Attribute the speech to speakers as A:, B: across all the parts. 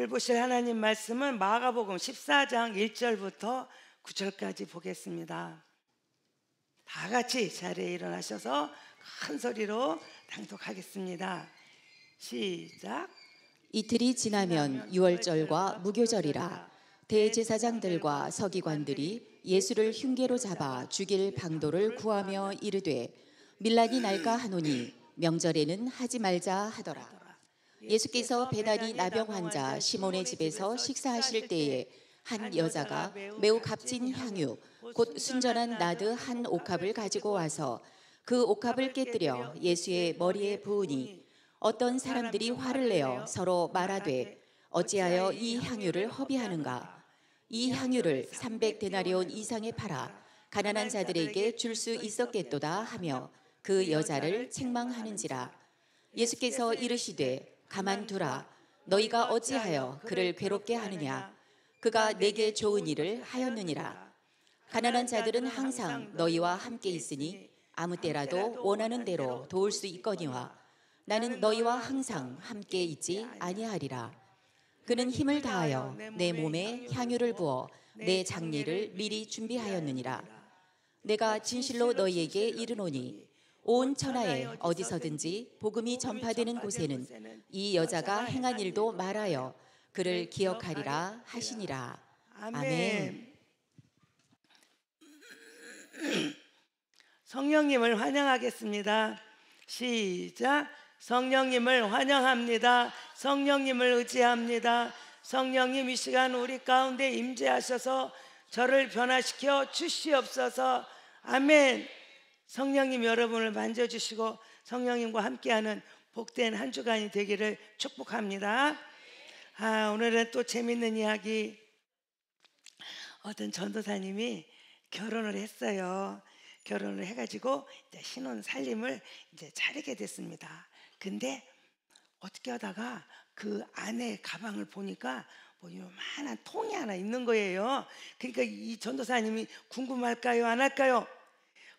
A: 오늘 보실 하나님 말씀은 마가복음 14장 1절부터 9절까지 보겠습니다. 다 같이 자리에 일어나셔서 큰 소리로 낭독하겠습니다. 시작.
B: 이틀이 지나면 유월절과 무교절이라 대제사장들과 서기관들이 예수를 흉계로 잡아 죽일 방도를 구하며 이르되 밀란이 날까 하노니 명절에는 하지 말자 하더라. 예수께서 베다니 나병 환자 시몬의 집에서 식사하실 때에 한 여자가 매우 값진 향유 곧 순전한 나드 한 옥합을 가지고 와서 그 옥합을 깨뜨려 예수의 머리에 부으니 어떤 사람들이 화를 내어 서로 말하되 어찌하여 이 향유를 허비하는가. 이 향유를 300데나리온 이상에 팔아 가난한 자들에게 줄 수 있었겠도다 하며 그 여자를 책망하는지라. 예수께서 이르시되 가만두라. 너희가 어찌하여 그를 괴롭게 하느냐. 그가 내게 좋은 일을 하였느니라. 가난한 자들은 항상 너희와 함께 있으니 아무 때라도 원하는 대로 도울 수 있거니와 나는 너희와 항상 함께 있지 아니하리라. 그는 힘을 다하여 내 몸에 향유를 부어 내 장례를 미리 준비하였느니라. 내가 진실로 너희에게 이르노니 온 천하에 어디서든지 복음이 전파되는 곳에는 이 여자가 행한 일도 말하여 그를 기억하리라 하시니라. 아멘.
A: 성령님을 환영하겠습니다. 시작. 성령님을 환영합니다. 성령님을 의지합니다. 성령님 이 시간 우리 가운데 임재하셔서 저를 변화시켜 주시옵소서. 아멘. 성령님 여러분을 만져주시고 성령님과 함께하는 복된 한 주간이 되기를 축복합니다. 오늘은 또 재밌는 이야기. 어떤 전도사님이 결혼을 했어요. 결혼을 해가지고 이제 신혼 살림을 이제 차리게 됐습니다. 근데 어떻게 하다가 그 아내 가방을 보니까 뭐 요만한 통이 하나 있는 거예요. 그러니까 이 전도사님이 궁금할까요? 안 할까요?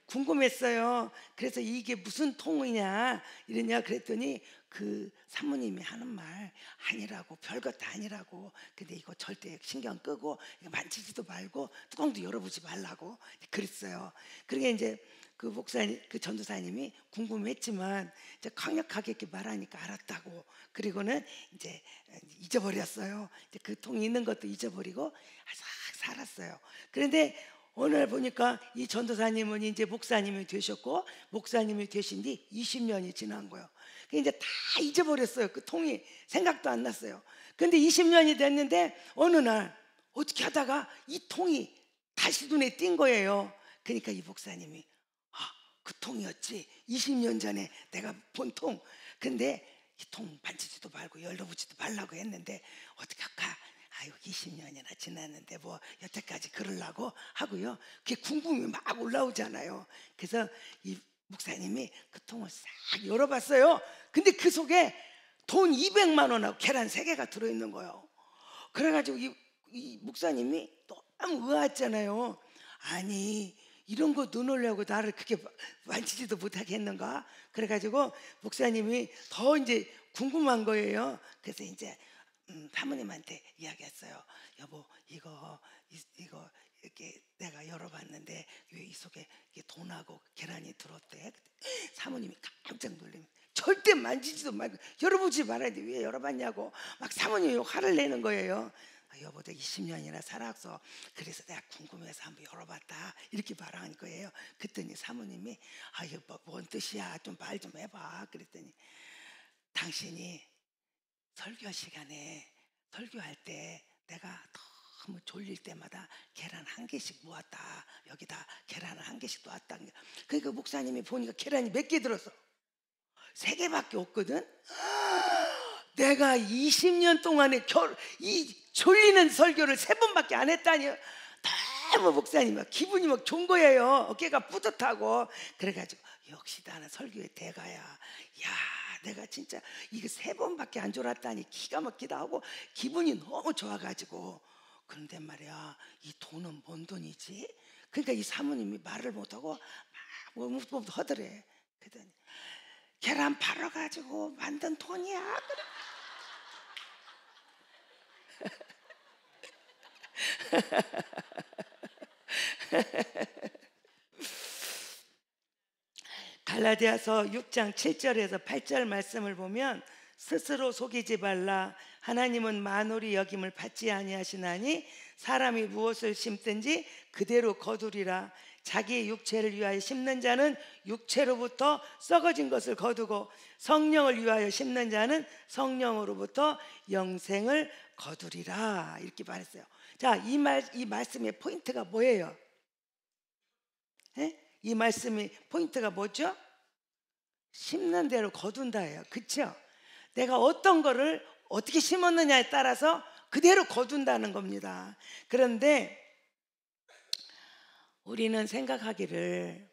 A: 궁금했어요. 그래서 이게 무슨 통이냐 이러냐 그랬더니 그 사모님이 하는 말 아니라고, 별것도 아니라고. 근데 이거 절대 신경 끄고 만지지도 말고 뚜껑도 열어보지 말라고 그랬어요. 그러게 이제 그 목사님, 그 전도사님이 궁금했지만 이제 강력하게 이렇게 말하니까 알았다고. 그리고는 이제 잊어버렸어요. 이제 그 통이 있는 것도 잊어버리고 싹 살았어요. 그런데 오늘 보니까 이 전도사님은 이제 목사님이 되셨고, 목사님이 되신 지 20년이 지난 거예요. 이제 다 잊어버렸어요. 그 통이 생각도 안 났어요. 근데 20년이 됐는데 어느 날 어떻게 하다가 이 통이 다시 눈에 띈 거예요. 그러니까 이 목사님이 그 통이었지. 20년 전에 내가 본 통. 근데 이 통 만지지도 말고 열어보지도 말라고 했는데 어떻게 할까? 아유 20년이나 지났는데 뭐 여태까지 그러려고 하고요. 그게 궁금이 막 올라오잖아요. 그래서 이 목사님이 그 통을 싹 열어봤어요. 근데 그 속에 돈 200만 원하고 계란 3개가 들어있는 거예요. 그래가지고 이 목사님이 너무 의아했잖아요. 아니 이런 거 넣으려고 나를 그렇게 만지지도 못하게 했는가? 그래가지고 목사님이 더 이제 궁금한 거예요. 그래서 이제 사모님한테 이야기했어요. 여보 이거 이렇게 내가 열어봤는데 왜 이 속에 돈하고 계란이 들었대. 사모님이 깜짝 놀라면 절대 만지지도 말고 열어보지 말아야지 왜 열어봤냐고 막 사모님이 화를 내는 거예요. 여보 내가 20년이나 살았어. 그래서 내가 궁금해서 한번 열어봤다 이렇게 말하는 거예요. 그랬더니 사모님이 이거 뭔 뜻이야 좀 말 좀 해봐. 그랬더니 당신이 설교 시간에 설교할 때 내가 너무 졸릴 때마다 계란 1개씩 모았다. 여기다 계란을 1개씩 놓았다. 그러니까 목사님이 보니까 계란이 몇 개 들었어? 3개밖에 없거든. 내가 20년 동안에 이 졸리는 설교를 3번밖에 안 했다니. 너무 목사님 막 기분이 막 좋은 거예요. 어깨가 뿌듯하고. 그래가지고 역시 나는 설교의 대가야. 야 내가 진짜 이거 3번밖에 안 졸았다니 기가 막히다 하고 기분이 너무 좋아가지고. 그런데 말이야 이 돈은 뭔 돈이지? 그러니까 이 사모님이 말을 못하고 막 허더래. 그러더니 계란 팔아가지고 만든 돈이야. 그래. 갈라디아서 6장 7절에서 8절 말씀을 보면 스스로 속이지 말라. 하나님은 만홀이 여김을 받지 아니하시나니 사람이 무엇을 심든지 그대로 거두리라. 자기 육체를 위하여 심는 자는 육체로부터 썩어진 것을 거두고 성령을 위하여 심는 자는 성령으로부터 영생을 거두리라. 이렇게 말했어요. 자, 이 말씀의 포인트가 뭐예요? 이 말씀의 포인트가 뭐죠? 심는 대로 거둔다예요. 그렇죠? 내가 어떤 거를 어떻게 심었느냐에 따라서 그대로 거둔다는 겁니다. 그런데 우리는 생각하기를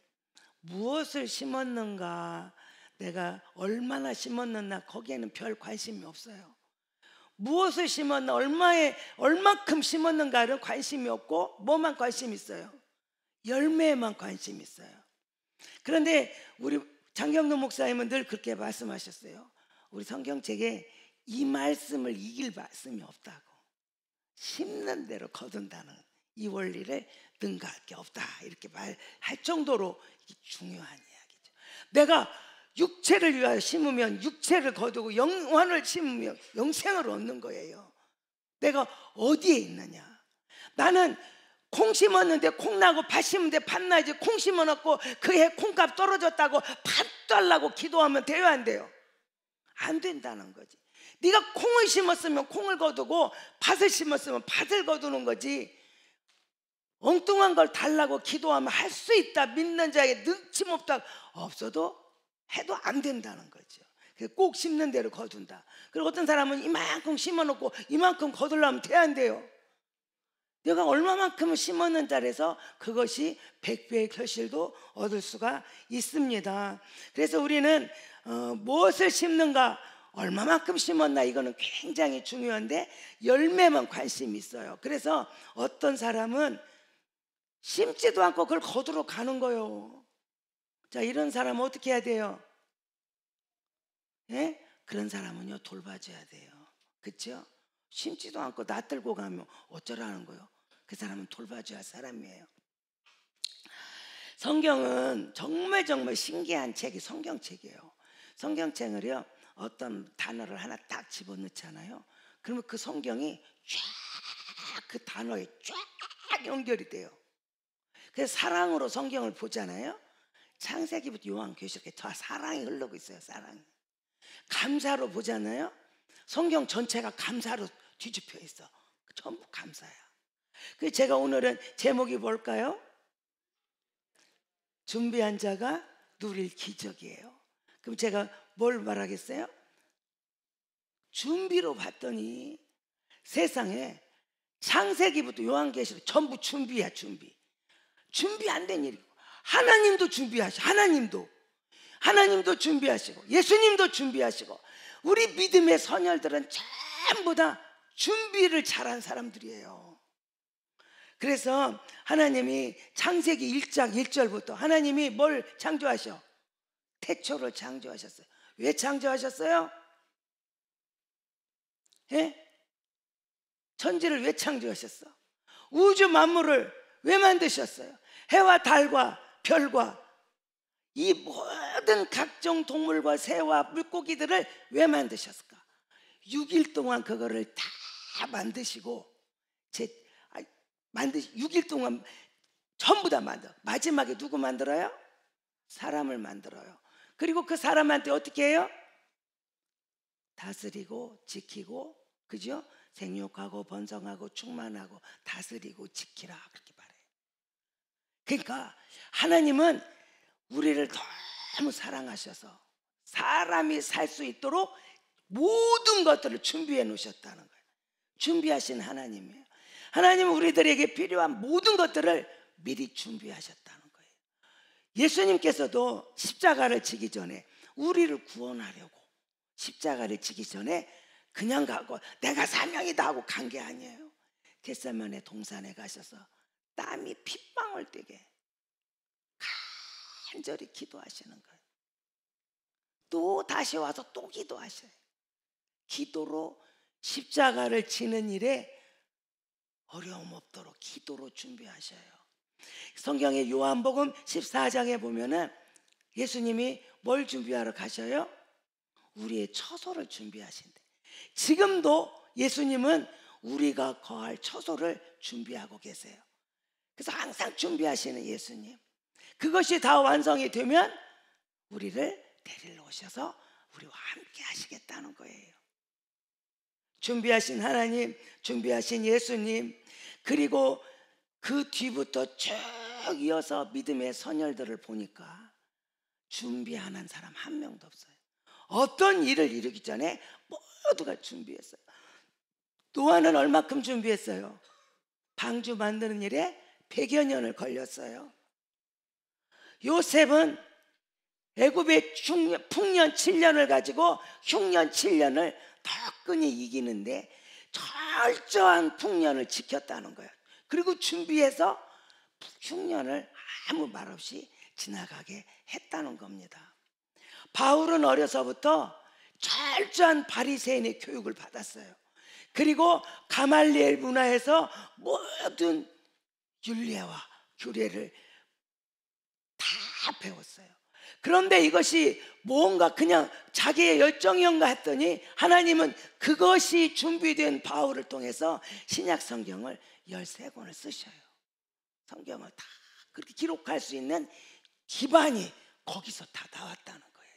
A: 무엇을 심었는가, 내가 얼마나 심었느냐, 거기에는 별 관심이 없어요. 무엇을 심었나, 얼만큼 심었는가는 관심이 없고 뭐만 관심 있어요? 열매에만 관심 있어요. 그런데 우리 장경록 목사님은 늘 그렇게 말씀하셨어요. 우리 성경책에 이 말씀을 이길 말씀이 없다고. 심는 대로 거둔다는 이 원리를 능가할 게 없다, 이렇게 말할 정도로 중요한 이야기죠. 내가 육체를 위하여 심으면 육체를 거두고 영혼을 심으면 영생을 얻는 거예요. 내가 어디에 있느냐. 나는 콩 심었는데 콩 나고 팥 심었는데 팥 나지, 콩 심어놓고 그해 콩값 떨어졌다고 팥 달라고 기도하면 돼요, 안 돼요? 안 된다는 거지. 네가 콩을 심었으면 콩을 거두고 팥을 심었으면 팥을 거두는 거지. 엉뚱한 걸 달라고 기도하면 할 수 있다, 믿는 자에게 능침없다, 없어도 해도 안 된다는 거죠. 꼭 심는 대로 거둔다. 그리고 어떤 사람은 이만큼 심어놓고 이만큼 거두려면 돼, 안 돼요? 내가 얼마만큼 심었는지 해서 그것이 100배의 결실도 얻을 수가 있습니다. 그래서 우리는 무엇을 심는가, 얼마만큼 심었나, 이거는 굉장히 중요한데 열매만 관심이 있어요. 그래서 어떤 사람은 심지도 않고 그걸 거두러 가는 거예요. 자, 이런 사람은 어떻게 해야 돼요? 예? 그런 사람은요, 돌봐줘야 돼요. 그렇죠? 심지도 않고 놔들고 가면 어쩌라는 거예요? 그 사람은 돌봐줘야 할 사람이에요. 성경은 정말 신기한 책이 성경책이에요. 성경책을요, 어떤 단어를 하나 딱 집어넣잖아요. 그러면 그 성경이 쫙 그 단어에 쫙 연결이 돼요. 그래서 사랑으로 성경을 보잖아요. 창세기부터 요한계시록 다 사랑이 흐르고 있어요. 사랑이. 감사로 보잖아요. 성경 전체가 감사로 뒤집혀 있어. 전부 감사야. 그래서 제가 오늘은 제목이 뭘까요? 준비한 자가 누릴 기적이에요. 그럼 제가 뭘 말하겠어요? 준비로 봤더니 세상에 창세기부터 요한계시록 전부 준비야. 준비 안 된 일이고, 하나님도 준비하시고, 하나님도 준비하시고, 예수님도 준비하시고, 우리 믿음의 선열들은 전부 다 준비를 잘한 사람들이에요. 그래서 하나님이 창세기 1장 1절부터 하나님이 뭘 창조하셔? 태초를 창조하셨어요. 왜 창조하셨어요? 예? 천지를 왜 창조하셨어? 우주 만물을 왜 만드셨어요? 해와 달과 별과 이 모든 각종 동물과 새와 물고기들을 왜 만드셨을까? 6일 동안 그거를 다 만드시고 6일 동안 전부 다 만들어. 마지막에 누구 만들어요? 사람을 만들어요. 그리고 그 사람한테 어떻게 해요? 다스리고 지키고, 그죠? 생육하고 번성하고 충만하고 다스리고 지키라, 그렇게 말해요. 그러니까 하나님은 우리를 너무 사랑하셔서 사람이 살 수 있도록 모든 것들을 준비해 놓으셨다는 거예요. 준비하신 하나님이에요. 하나님은 우리들에게 필요한 모든 것들을 미리 준비하셨다는 거예요. 예수님께서도 십자가를 지기 전에, 우리를 구원하려고 십자가를 지기 전에 그냥 가고 내가 사명이다 하고 간 게 아니에요. 겟세마네 동산에 가셔서 땀이 핏방울 뛰게 간절히 기도하시는 거예요. 또 다시 와서 또 기도하셔요. 기도로 십자가를 지는 일에 어려움 없도록 기도로 준비하셔요. 성경의 요한복음 14장에 보면은 예수님이 뭘 준비하러 가셔요? 우리의 처소를 준비하신대. 지금도 예수님은 우리가 거할 처소를 준비하고 계세요. 그래서 항상 준비하시는 예수님, 그것이 다 완성이 되면 우리를 데리러 오셔서 우리와 함께 하시겠다는 거예요. 준비하신 하나님, 준비하신 예수님, 그리고 그 뒤부터 쭉 이어서 믿음의 선열들을 보니까 준비 안 한 사람 한 명도 없어요. 어떤 일을 이루기 전에 모두가 준비했어요. 노아는 얼마큼 준비했어요? 방주 만드는 일에 100여 년을 걸렸어요. 요셉은 애굽의 풍년 7년을 가지고 흉년 7년을 더 끈히 이기는데 철저한 풍년을 지켰다는 거예요. 그리고 준비해서 흉년을 아무 말 없이 지나가게 했다는 겁니다. 바울은 어려서부터 철저한 바리새인의 교육을 받았어요. 그리고 가말리엘 문화에서 모든 율례와 규례를 다 배웠어요. 그런데 이것이 뭔가 그냥 자기의 열정이었가 했더니 하나님은 그것이 준비된 바울을 통해서 신약 성경을 13권을 쓰셔요. 성경을 다 그렇게 기록할 수 있는 기반이 거기서 다 나왔다는 거예요.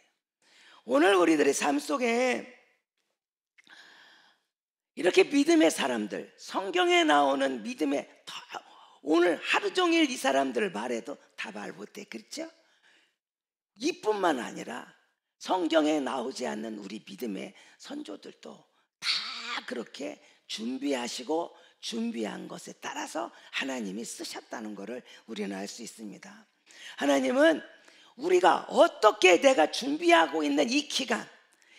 A: 오늘 우리들의 삶 속에 이렇게 믿음의 사람들, 성경에 나오는 믿음의 오늘 하루 종일 이 사람들을 말해도 다 말 못해. 그렇죠? 이뿐만 아니라 성경에 나오지 않는 우리 믿음의 선조들도 다 그렇게 준비하시고 준비한 것에 따라서 하나님이 쓰셨다는 것을 우리는 알 수 있습니다. 하나님은 우리가 어떻게 내가 준비하고 있는 이 기간,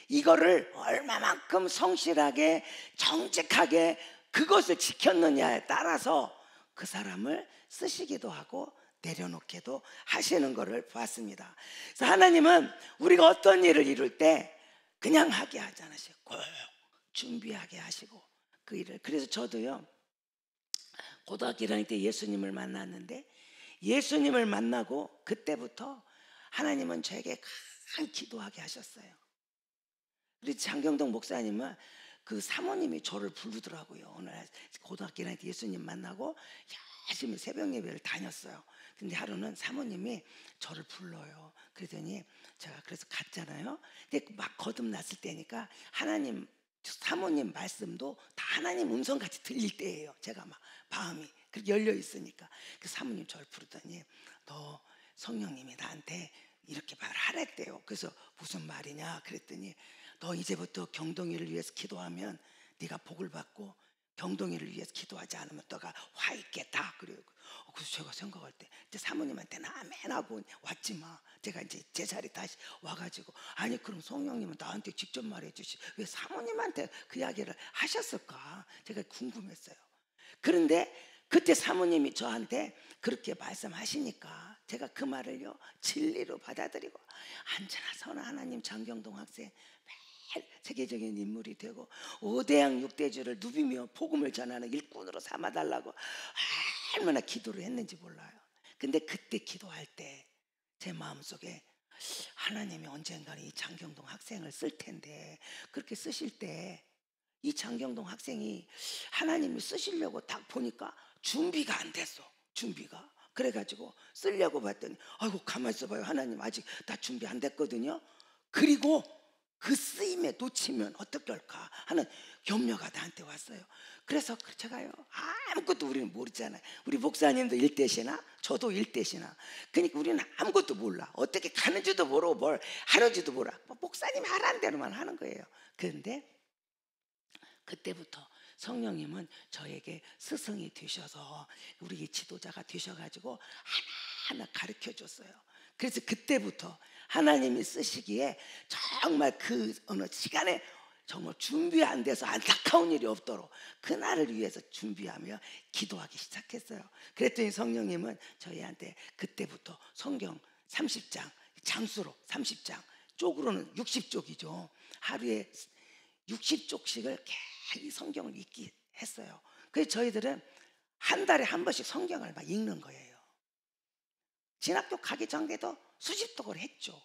A: 이거를 얼마만큼 성실하게 정직하게 그것을 지켰느냐에 따라서 그 사람을 쓰시기도 하고 내려놓게도 하시는 것을 봤습니다. 그래서 하나님은 우리가 어떤 일을 이룰 때 그냥 하게 하지 않으시고 꼭 준비하게 하시고 그 일을. 그래서 저도요, 고등학교 1학년 때 예수님을 만났는데 예수님을 만나고 그때부터 하나님은 저에게 큰 기도하게 하셨어요. 우리 장경동 목사님은 그 사모님이 저를 부르더라고요. 오늘 고등학교 1학년 때 예수님 만나고 열심히 새벽 예배를 다녔어요. 근데 하루는 사모님이 저를 불러요. 그러더니 제가 그래서 갔잖아요. 근데 막 거듭났을 때니까 하나님, 사모님 말씀도 다 하나님 음성같이 들릴 때예요. 제가 막 마음이 그렇게 열려 있으니까. 그 사모님 저를 부르더니 너 성령님이 나한테 이렇게 말하랬대요. 그래서 무슨 말이냐 그랬더니 너 이제부터 경동이를 위해서 기도하면 네가 복을 받고 경동이를 위해서 기도하지 않으면 너가 화 있겠다. 그래요. 그래서 제가 생각할 때 이제 사모님한테는 아멘하고 왔지 마. 제가 이제 제 자리 다시 와가지고 아니 그럼 성령님은 나한테 직접 말해주시 왜 사모님한테 그 이야기를 하셨을까? 제가 궁금했어요. 그런데 그때 사모님이 저한테 그렇게 말씀하시니까 제가 그 말을요 진리로 받아들이고 언제나 선한 하나님 장경동 학생 세계적인 인물이 되고 5대양 6대주를 누비며 복음을 전하는 일꾼으로 삼아달라고 얼마나 기도를 했는지 몰라요. 근데 그때 기도할 때 제 마음속에 하나님이 언젠가는 이 장경동 학생을 쓸 텐데 그렇게 쓰실 때 이 장경동 학생이 하나님이 쓰시려고 딱 보니까 준비가 안 됐어. 준비가. 그래가지고 쓰려고 봤더니 아이고 가만히 있어봐요. 하나님 아직 다 준비 안 됐거든요. 그리고 그 쓰임에 놓치면 어떡할까 하는 염려가 나한테 왔어요. 그래서 제가요 아무것도 우리는 모르잖아요. 우리 목사님도 일대시나 저도 일대시나. 그러니까 우리는 아무것도 몰라. 어떻게 가는지도 모르고 뭘 하는지도 몰라. 목사님이 하라는 대로만 하는 거예요. 그런데 그때부터 성령님은 저에게 스승이 되셔서 우리 지도자가 되셔가지고 하나하나 가르쳐 줬어요. 그래서 그때부터 하나님이 쓰시기에 정말 그 어느 시간에 정말 준비 안 돼서 안타까운 일이 없도록 그날을 위해서 준비하며 기도하기 시작했어요. 그랬더니 성령님은 저희한테 그때부터 성경 30장 장수로 30장 쪽으로는 60쪽이죠. 하루에 60쪽씩을 계속 성경을 읽기 했어요. 그래서 저희들은 한 달에 한 번씩 성경을 막 읽는 거예요. 진학교 가기 전에도 수십독을 했죠.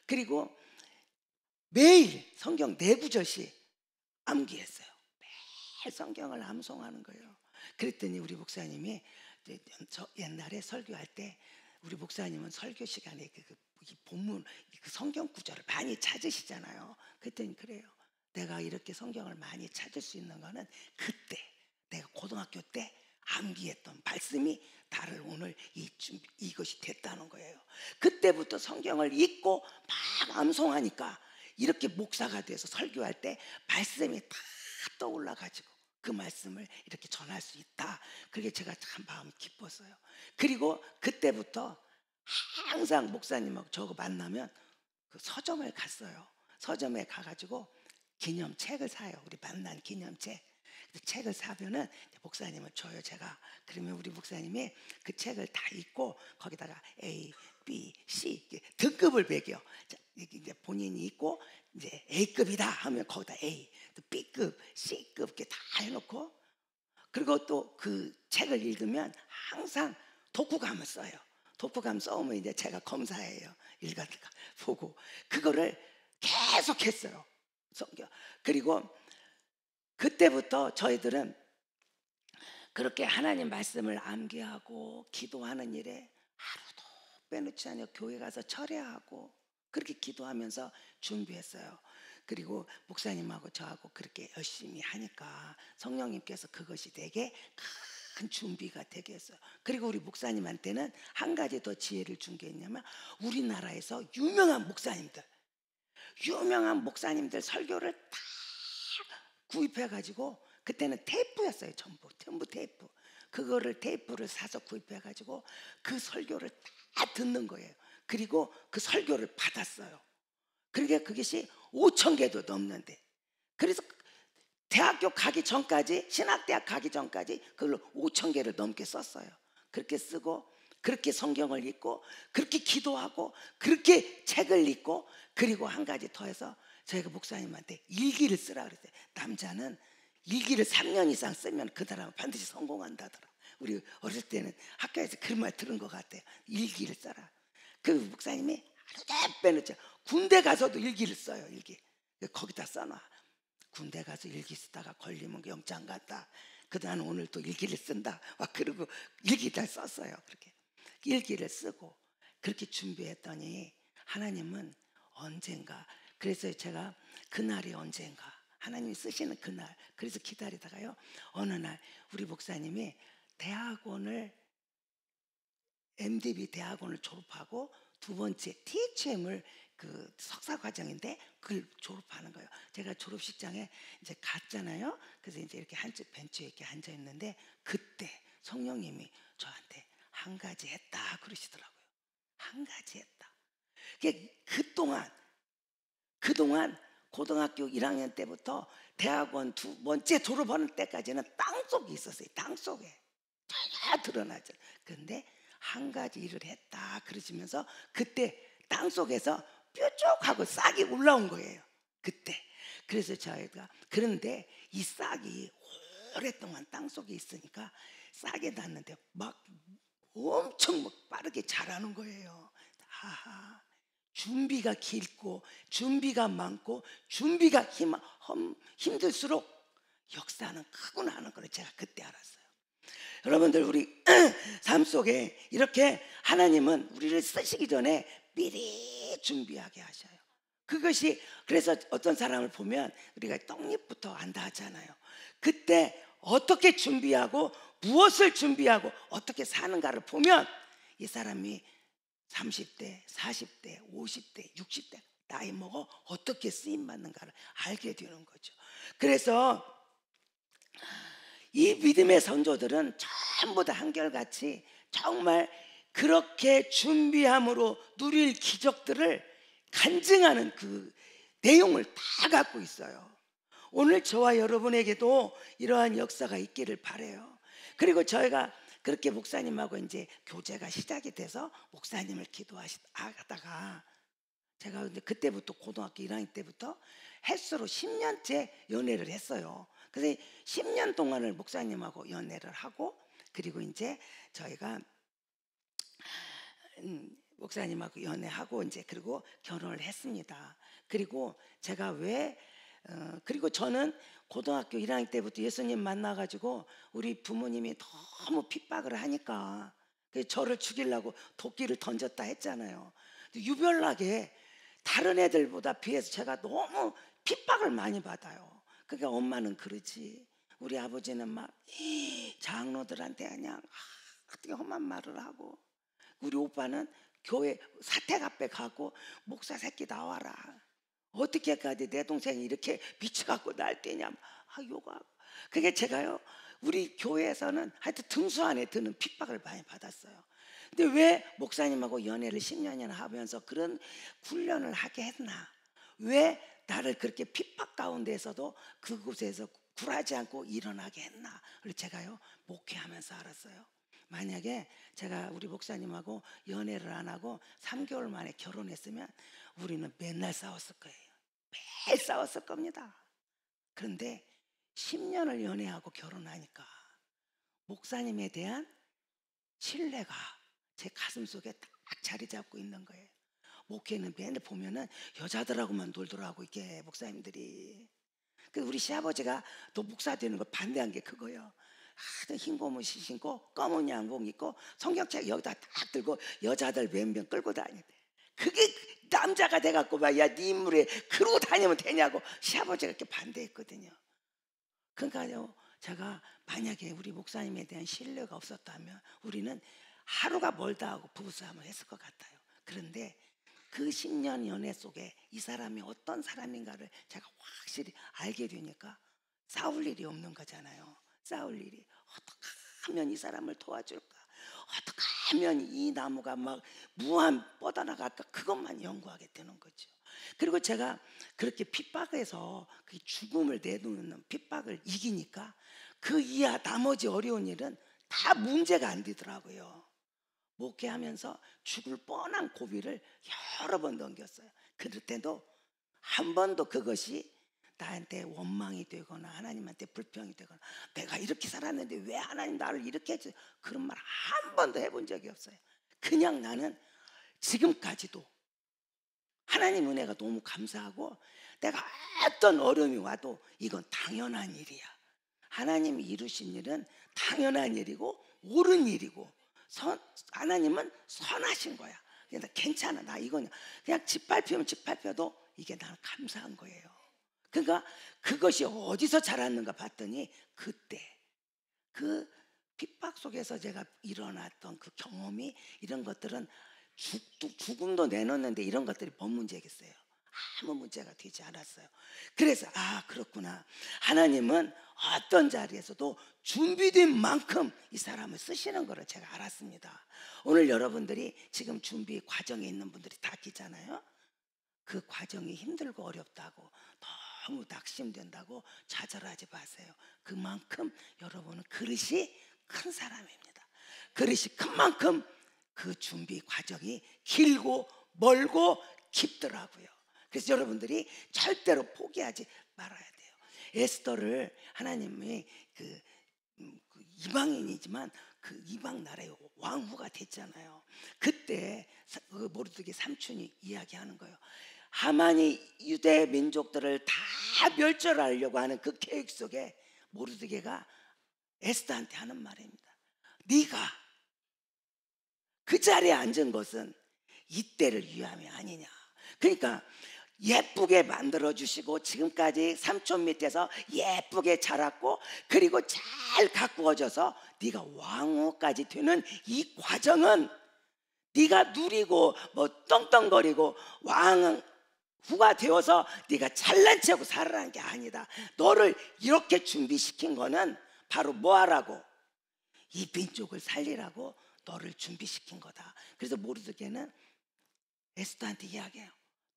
A: 그리고 매일 성경 4구절씩 암기했어요. 매일 성경을 암송하는 거예요. 그랬더니 우리 목사님이 저 옛날에 설교할 때 우리 목사님은 설교 시간에 이 본문 그 성경 구절을 많이 찾으시잖아요. 그랬더니 그래요. 내가 이렇게 성경을 많이 찾을 수 있는 거는 그때 내가 고등학교 때 암기했던 말씀이 나를 오늘 이것이 됐다는 거예요. 그때부터 성경을 읽고 막 암송하니까 이렇게 목사가 돼서 설교할 때 말씀이 다 떠올라가지고 그 말씀을 이렇게 전할 수 있다. 그게 제가 참 마음 기뻤어요. 그리고 그때부터 항상 목사님하고 저하고 만나면 그 서점을 갔어요. 서점에 가가지고 기념책을 사요. 우리 만난 기념책. 그 책을 사면은 목사님은 줘요. 제가 그러면 우리 목사님이 그 책을 다 읽고 거기다가 A, B, C 등급을 매겨. 이제 본인이 읽고 이제 A급이다 하면 거기다 A, 또 B급, C급 이렇게 다 해놓고 그리고 또 그 책을 읽으면 항상 독후감을 써요. 독후감 써오면 이제 제가 검사해요. 읽어다가 보고 그거를 계속 했어요. 성경. 그리고 그때부터 저희들은 그렇게 하나님 말씀을 암기하고 기도하는 일에 하루도 빼놓지 않고 교회 가서 철야하고 그렇게 기도하면서 준비했어요. 그리고 목사님하고 저하고 그렇게 열심히 하니까 성령님께서 그것이 되게 큰 준비가 되게 했어요. 그리고 우리 목사님한테는 한 가지 더 지혜를 준 게 있냐면 우리나라에서 유명한 목사님들 설교를 다 구입해가지고 그때는 테이프였어요. 전부 테이프. 그거를 테이프를 사서 구입해가지고 그 설교를 다 듣는 거예요. 그리고 그 설교를 받았어요. 그러게 그것이 5,000개도 넘는데 그래서 대학교 가기 전까지 신학대학 가기 전까지 그걸 5,000개를 넘게 썼어요. 그렇게 쓰고 그렇게 성경을 읽고 그렇게 기도하고 그렇게 책을 읽고 그리고 한 가지 더 해서 저희가 목사님한테 일기를 쓰라 그랬어요. 남자는 일기를 3년 이상 쓰면 그 사람은 반드시 성공한다더라. 우리 어릴 때는 학교에서 그런 말 들은 것 같아요. 일기를 써라. 그 목사님이 하루도 빼놓죠. 군대 가서도 일기를 써요. 일기 거기다 써놔. 군대 가서 일기 쓰다가 걸리면 영장 갔다. 그다음 오늘 또 일기를 쓴다. 막 그러고 일기를 썼어요. 그렇게 일기를 쓰고 그렇게 준비했더니 하나님은 언젠가 그래서 제가 그날이 언젠가 하나님이 쓰시는 그날 그래서 기다리다가요 어느 날 우리 목사님이 대학원을 MDB 대학원을 졸업하고 두 번째 THM을 그 석사 과정인데 그걸 졸업하는 거예요. 제가 졸업식장에 이제 갔잖아요. 그래서 이제 이렇게 한쪽 벤치에 이렇게 앉아 있는데 그때 성령님이 저한테 한 가지 했다 그러시더라고요. 한 가지 했다. 그동안 고등학교 1학년 때부터 대학원 두 번째 졸업하는 때까지는 땅속에 있었어요. 땅속에 전혀 드러나죠. 그런데 한 가지 일을 했다 그러시면서 그때 땅속에서 뾰족하고 싹이 올라온 거예요. 그때. 그래서 저희가 그런데 이 싹이 오랫동안 땅속에 있으니까 싹이 났는데 막 엄청 막 빠르게 자라는 거예요. 하하. 준비가 길고 준비가 많고 준비가 힘들수록 역사는 크구나 하는 걸 제가 그때 알았어요. 여러분들 우리 삶 속에 이렇게 하나님은 우리를 쓰시기 전에 미리 준비하게 하셔요. 그것이 그래서 어떤 사람을 보면 우리가 떡잎부터 안다 하잖아요. 그때 어떻게 준비하고 무엇을 준비하고 어떻게 사는가를 보면 이 사람이 30대, 40대, 50대, 60대 나이 먹어 어떻게 쓰임받는가를 알게 되는 거죠. 그래서 이 믿음의 선조들은 전부 다 한결같이 정말 그렇게 준비함으로 누릴 기적들을 간증하는 그 내용을 다 갖고 있어요. 오늘 저와 여러분에게도 이러한 역사가 있기를 바라요. 그리고 저희가 그렇게 목사님하고 이제 교제가 시작이 돼서 목사님을 기도하다가 제가 근데 그때부터 고등학교 1학년 때부터 햇수로 10년째 연애를 했어요. 그래서 10년 동안을 목사님하고 연애를 하고 그리고 이제 저희가 목사님하고 연애하고 이제 그리고 결혼을 했습니다. 그리고 제가 그리고 저는 고등학교 1학년 때부터 예수님 만나가지고 우리 부모님이 너무 핍박을 하니까 저를 죽이려고 도끼를 던졌다 했잖아요. 유별나게 다른 애들보다 비해서 제가 너무 핍박을 많이 받아요. 그러니까 엄마는 그러지, 우리 아버지는 막 장로들한테 그냥 어떻게 험한 말을 하고, 우리 오빠는 교회 사택 앞에 가고 목사 새끼 나와라, 어떻게까지 내 동생이 이렇게 미쳐갖고 날 때냐, 욕하고. 그게 제가요, 우리 교회에서는 하여튼 등수 안에 드는 핍박을 많이 받았어요. 근데 왜 목사님하고 연애를 10년이나 하면서 그런 훈련을 하게 했나, 왜 나를 그렇게 핍박 가운데에서도 그곳에서 굴하지 않고 일어나게 했나, 그래서 제가요 목회하면서 알았어요. 만약에 제가 우리 목사님하고 연애를 안 하고 3개월 만에 결혼했으면 우리는 맨날 싸웠을 거예요. 매일 싸웠을 겁니다. 그런데 10년을 연애하고 결혼하니까 목사님에 대한 신뢰가 제 가슴 속에 딱 자리 잡고 있는 거예요. 목회는 맨날 보면은 여자들하고만 놀더라고, 이게 목사님들이. 우리 시아버지가 또 목사 되는 거 반대한 게 그거예요. 흰 고무신 신고 검은 양복 입고 성경책 여기다 딱 들고 여자들 몇 명 끌고 다니대. 그게 남자가 돼갖고 막, 야, 네 인물에 그러고 다니면 되냐고 시아버지가 이렇게 반대했거든요. 그러니까요, 제가 만약에 우리 목사님에 대한 신뢰가 없었다면 우리는 하루가 멀다 하고 부부싸움을 했을 것 같아요. 그런데 그 10년 연애 속에 이 사람이 어떤 사람인가를 제가 확실히 알게 되니까 싸울 일이 없는 거잖아요. 싸울 일이, 어떻게 하면 이 사람을 도와줄까, 어떻게 하면 이 나무가 막 무한 뻗어나갈까, 그것만 연구하게 되는 거죠. 그리고 제가 그렇게 핍박해서 그 죽음을 내놓는 핍박을 이기니까 그 이하 나머지 어려운 일은 다 문제가 안 되더라고요. 목회하면서 죽을 뻔한 고비를 여러 번 넘겼어요. 그럴 때도 한 번도 그것이 나한테 원망이 되거나 하나님한테 불평이 되거나, 내가 이렇게 살았는데 왜 하나님 나를 이렇게 했지, 그런 말 한 번도 해본 적이 없어요. 그냥 나는 지금까지도 하나님 은혜가 너무 감사하고, 내가 어떤 어려움이 와도 이건 당연한 일이야, 하나님이 이루신 일은 당연한 일이고 옳은 일이고, 하나님은 선하신 거야. 그냥 괜찮아, 나 이건 그냥 짓밟히면 짓밟혀도 이게 나는 감사한 거예요. 그러니까 그것이 어디서 자랐는가 봤더니 그때 그 핍박 속에서 제가 일어났던 그 경험이, 이런 것들은 죽음도 내놓는데 이런 것들이 뭔 문제겠어요? 아무 문제가 되지 않았어요. 그래서 그렇구나, 하나님은 어떤 자리에서도 준비된 만큼 이 사람을 쓰시는 거를 제가 알았습니다. 오늘 여러분들이 지금 준비 과정에 있는 분들이 다 계잖아요. 그 과정이 힘들고 어렵다고 너무 낙심된다고 좌절하지 마세요. 그만큼 여러분은 그릇이 큰 사람입니다. 그릇이 큰 만큼 그 준비 과정이 길고 멀고 깊더라고요. 그래서 여러분들이 절대로 포기하지 말아야 돼요. 에스더를 하나님이 그 이방인이지만 그 이방 나라의 왕후가 됐잖아요. 그때 그 모르드게 삼촌이 이야기하는 거예요. 하만이 유대 민족들을 다 멸절하려고 하는 그 계획 속에 모르드게가 에스더한테 하는 말입니다. 네가 그 자리에 앉은 것은 이때를 위함이 아니냐. 그러니까 예쁘게 만들어주시고 지금까지 삼촌 밑에서 예쁘게 자랐고, 그리고 잘 가꾸어져서 네가 왕후까지 되는 이 과정은 네가 누리고 뭐 떵떵거리고 왕후가 되어서 네가 잘난 체하고 살아라는 게 아니다. 너를 이렇게 준비시킨 거는 바로 뭐 하라고? 이 민족을 살리라고 너를 준비시킨 거다. 그래서 모르드게는 에스더한테 이야기해요.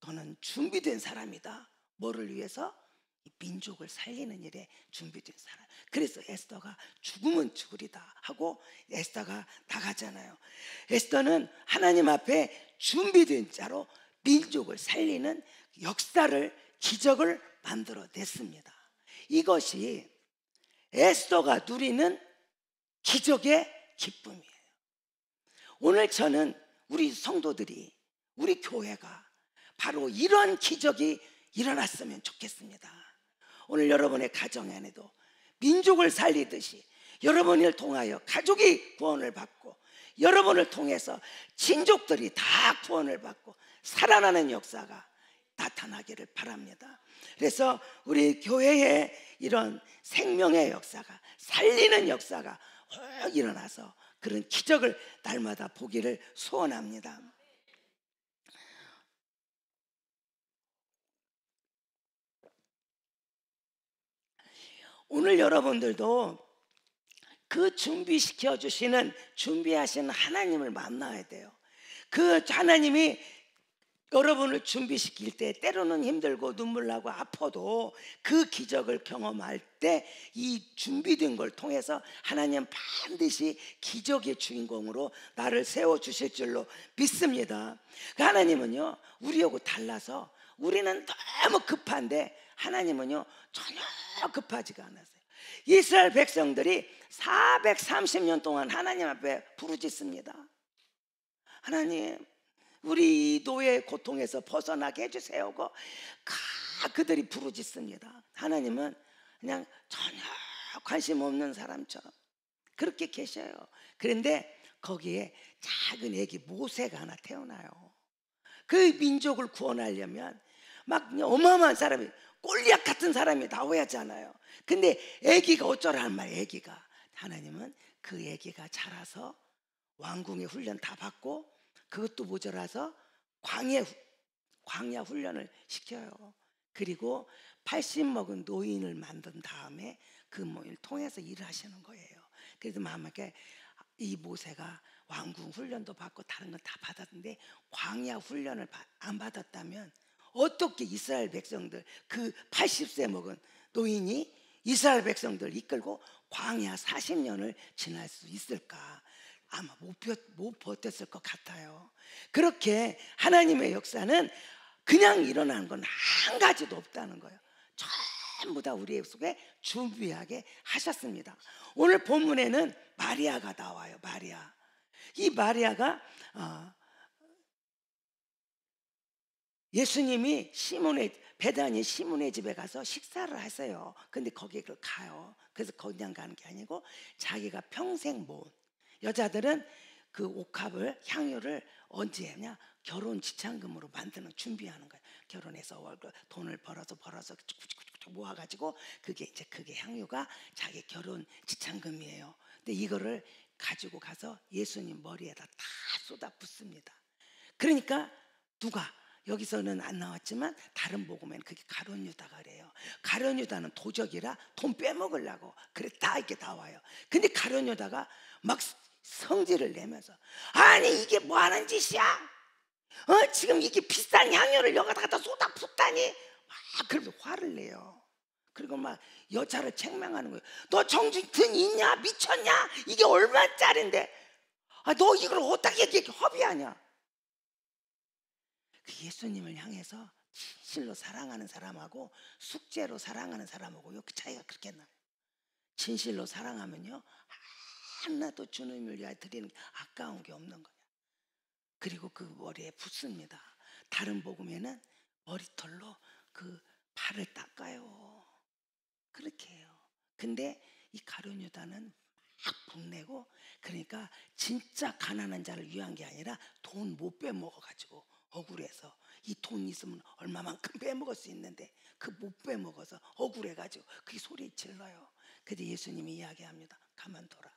A: 너는 준비된 사람이다. 뭐를 위해서? 이 민족을 살리는 일에 준비된 사람. 그래서 에스더가 죽으면 죽으리다 하고 에스더가 나가잖아요. 에스더는 하나님 앞에 준비된 자로 민족을 살리는 역사를, 기적을 만들어냈습니다. 이것이 에스더가 누리는 기적의 기쁨이에요. 오늘 저는 우리 성도들이, 우리 교회가 바로 이런 기적이 일어났으면 좋겠습니다. 오늘 여러분의 가정 안에도 민족을 살리듯이 여러분을 통하여 가족이 구원을 받고, 여러분을 통해서 친족들이 다 구원을 받고 살아나는 역사가 나타나기를 바랍니다. 그래서 우리 교회에 이런 생명의 역사가, 살리는 역사가 일어나서 그런 기적을 날마다 보기를 소원합니다. 오늘 여러분들도 그 준비시켜 주시는, 준비하시는 하나님을 만나야 돼요. 그 하나님이 여러분을 준비시킬 때 때로는 힘들고 눈물 나고 아파도 그 기적을 경험할 때 이 준비된 걸 통해서 하나님은 반드시 기적의 주인공으로 나를 세워주실 줄로 믿습니다. 그 하나님은요, 우리하고 달라서 우리는 너무 급한데 하나님은요 전혀 급하지가 않았어요. 이스라엘 백성들이 430년 동안 하나님 앞에 부르짖습니다. 하나님, 우리 노예 고통에서 벗어나게 해주세요. 그들이 부르짖습니다. 하나님은 그냥 전혀 관심 없는 사람처럼 그렇게 계셔요. 그런데 거기에 작은 애기 모세가 하나 태어나요. 그 민족을 구원하려면 막 어마어마한 사람이, 골리앗 같은 사람이 나와야 하잖아요. 근데 애기가 어쩌라는 말이에요. 애기가. 하나님은 그 애기가 자라서 왕궁의 훈련 다 받고, 그것도 모자라서 광야 훈련을 시켜요. 그리고 80 먹은 노인을 만든 다음에 그 모인을 통해서 일을 하시는 거예요. 그래서 만약에 이 모세가 왕궁 훈련도 받고 다른 건 다 받았는데 광야 훈련을 안 받았다면 어떻게 이스라엘 백성들, 그 80세 먹은 노인이 이스라엘 백성들을 이끌고 광야 40년을 지날 수 있을까? 아마 못 버텼을 것 같아요. 그렇게 하나님의 역사는 그냥 일어나는 건 한 가지도 없다는 거예요. 전부 다 우리의 속에 준비하게 하셨습니다. 오늘 본문에는 마리아가 나와요. 마리아. 이 마리아가 예수님이 베다니 시몬의 집에 가서 식사를 하세요. 근데 거기에 가요. 그래서 그냥 가는 게 아니고 자기가 평생 모은, 여자들은 그 옥합을, 향유를 언제 하냐? 결혼 지참금으로 만드는, 준비하는 거예요. 결혼해서 돈을 벌어서 모아가지고 그게 향유가 자기 결혼 지참금이에요. 근데 이거를 가지고 가서 예수님 머리에다 다 쏟아 붓습니다. 그러니까 누가, 여기서는 안 나왔지만 다른 복음에는 그게 가룟 유다가 그래요. 가룟 유다는 도적이라 돈 빼먹으려고 그랬다 이렇게 나와요. 근데 가룟 유다가 막 성질을 내면서, 아니 이게 뭐 하는 짓이야? 지금 이게 비싼 향유를 여기다가 다 쏟아 붓다니? 막 그러면서 화를 내요. 그리고 막 여자를 책망하는 거예요. 너 정신 있냐? 미쳤냐? 이게 얼마짜린데? 너 이걸 어떻게 이렇게 허비하냐? 그 예수님을 향해서 진실로 사랑하는 사람하고 숙제로 사랑하는 사람하고요, 그 차이가 그렇게 나요. 진실로 사랑하면요 하나도 주님을 위하여 드리는 게 아까운 게 없는 거예요. 그리고 그 머리에 붓습니다. 다른 복음에는 머리털로 그 발을 닦아요. 그렇게 해요. 근데 이 가룟 유다는 막 분내고, 그러니까 진짜 가난한 자를 위한 게 아니라 돈 못 빼먹어가지고 억울해서, 이 돈 있으면 얼마만큼 빼먹을 수 있는데 그 못 빼먹어서 억울해가지고 그게 소리 질러요. 근데 예수님이 이야기합니다. 가만둬라.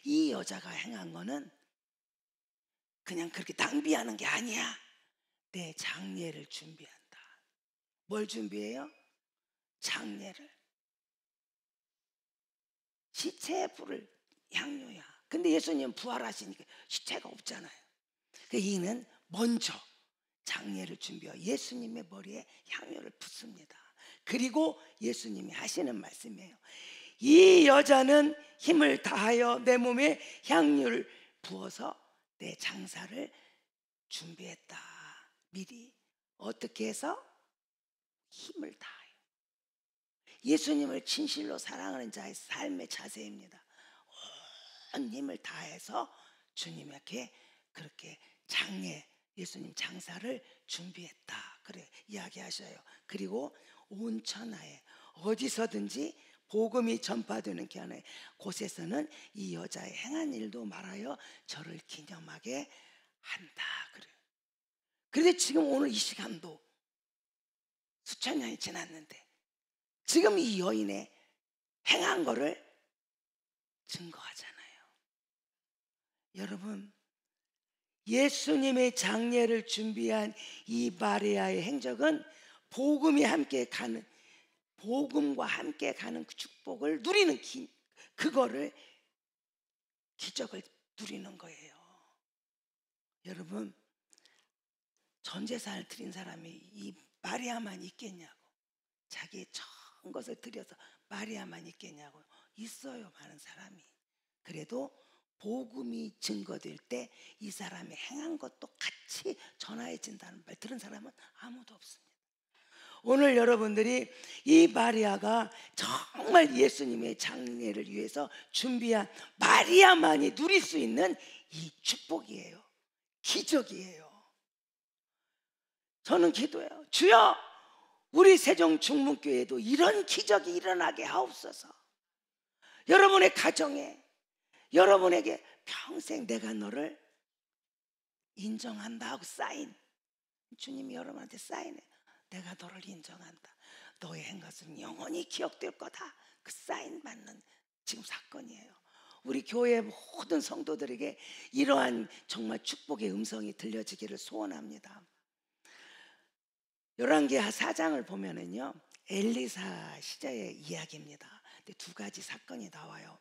A: 이 여자가 행한 거는 그냥 그렇게 낭비하는 게 아니야. 내 장례를 준비한다. 뭘 준비해요? 장례를. 시체에 부를 향유야. 근데 예수님은 부활하시니까 시체가 없잖아요. 이는 먼저 장례를 준비하여 예수님의 머리에 향유를 붓습니다. 그리고 예수님이 하시는 말씀이에요. 이 여자는 힘을 다하여 내 몸에 향유를 부어서 내 장사를 준비했다. 미리. 어떻게 해서? 힘을 다하여. 예수님을 진실로 사랑하는 자의 삶의 자세입니다. 온 힘을 다해서 주님에게 그렇게 예수님 장사를 준비했다. 그래 이야기하셔요. 그리고 온 천하에 어디서든지 복음이 전파되는 곳에서는 이 여자의 행한 일도 말하여 저를 기념하게 한다. 그래. 그런데 지금 오늘 이 시간도 수천 년이 지났는데 지금 이 여인의 행한 거를 증거하잖아요. 여러분, 예수님의 장례를 준비한 이 마리아의 행적은 복음과 함께 가는 그 축복을 누리는 그거를 기적을 누리는 거예요. 여러분, 전 재산을 드린 사람이 이 마리아만 있겠냐고, 자기의 전 것을 드려서 마리아만 있겠냐고. 있어요, 많은 사람이. 그래도 복음이 증거될 때 이 사람이 행한 것도 같이 전하해진다는 말 들은 사람은 아무도 없습니다. 오늘 여러분들이 이 마리아가 정말 예수님의 장례를 위해서 준비한 마리아만이 누릴 수 있는 이 축복이에요. 기적이에요. 저는 기도해요. 주여, 우리 세종중문교회도 이런 기적이 일어나게 하옵소서. 여러분의 가정에, 여러분에게 평생 내가 너를 인정한다 하고 사인, 주님이 여러분한테 사인해. 내가 너를 인정한다. 너의 행것은 영원히 기억될 거다. 그 사인 받는 지금 사건이에요. 우리 교회 모든 성도들에게 이러한 정말 축복의 음성이 들려지기를 소원합니다. 열왕기하 4장을 보면은요, 엘리사 시대의 이야기입니다. 근데 두 가지 사건이 나와요.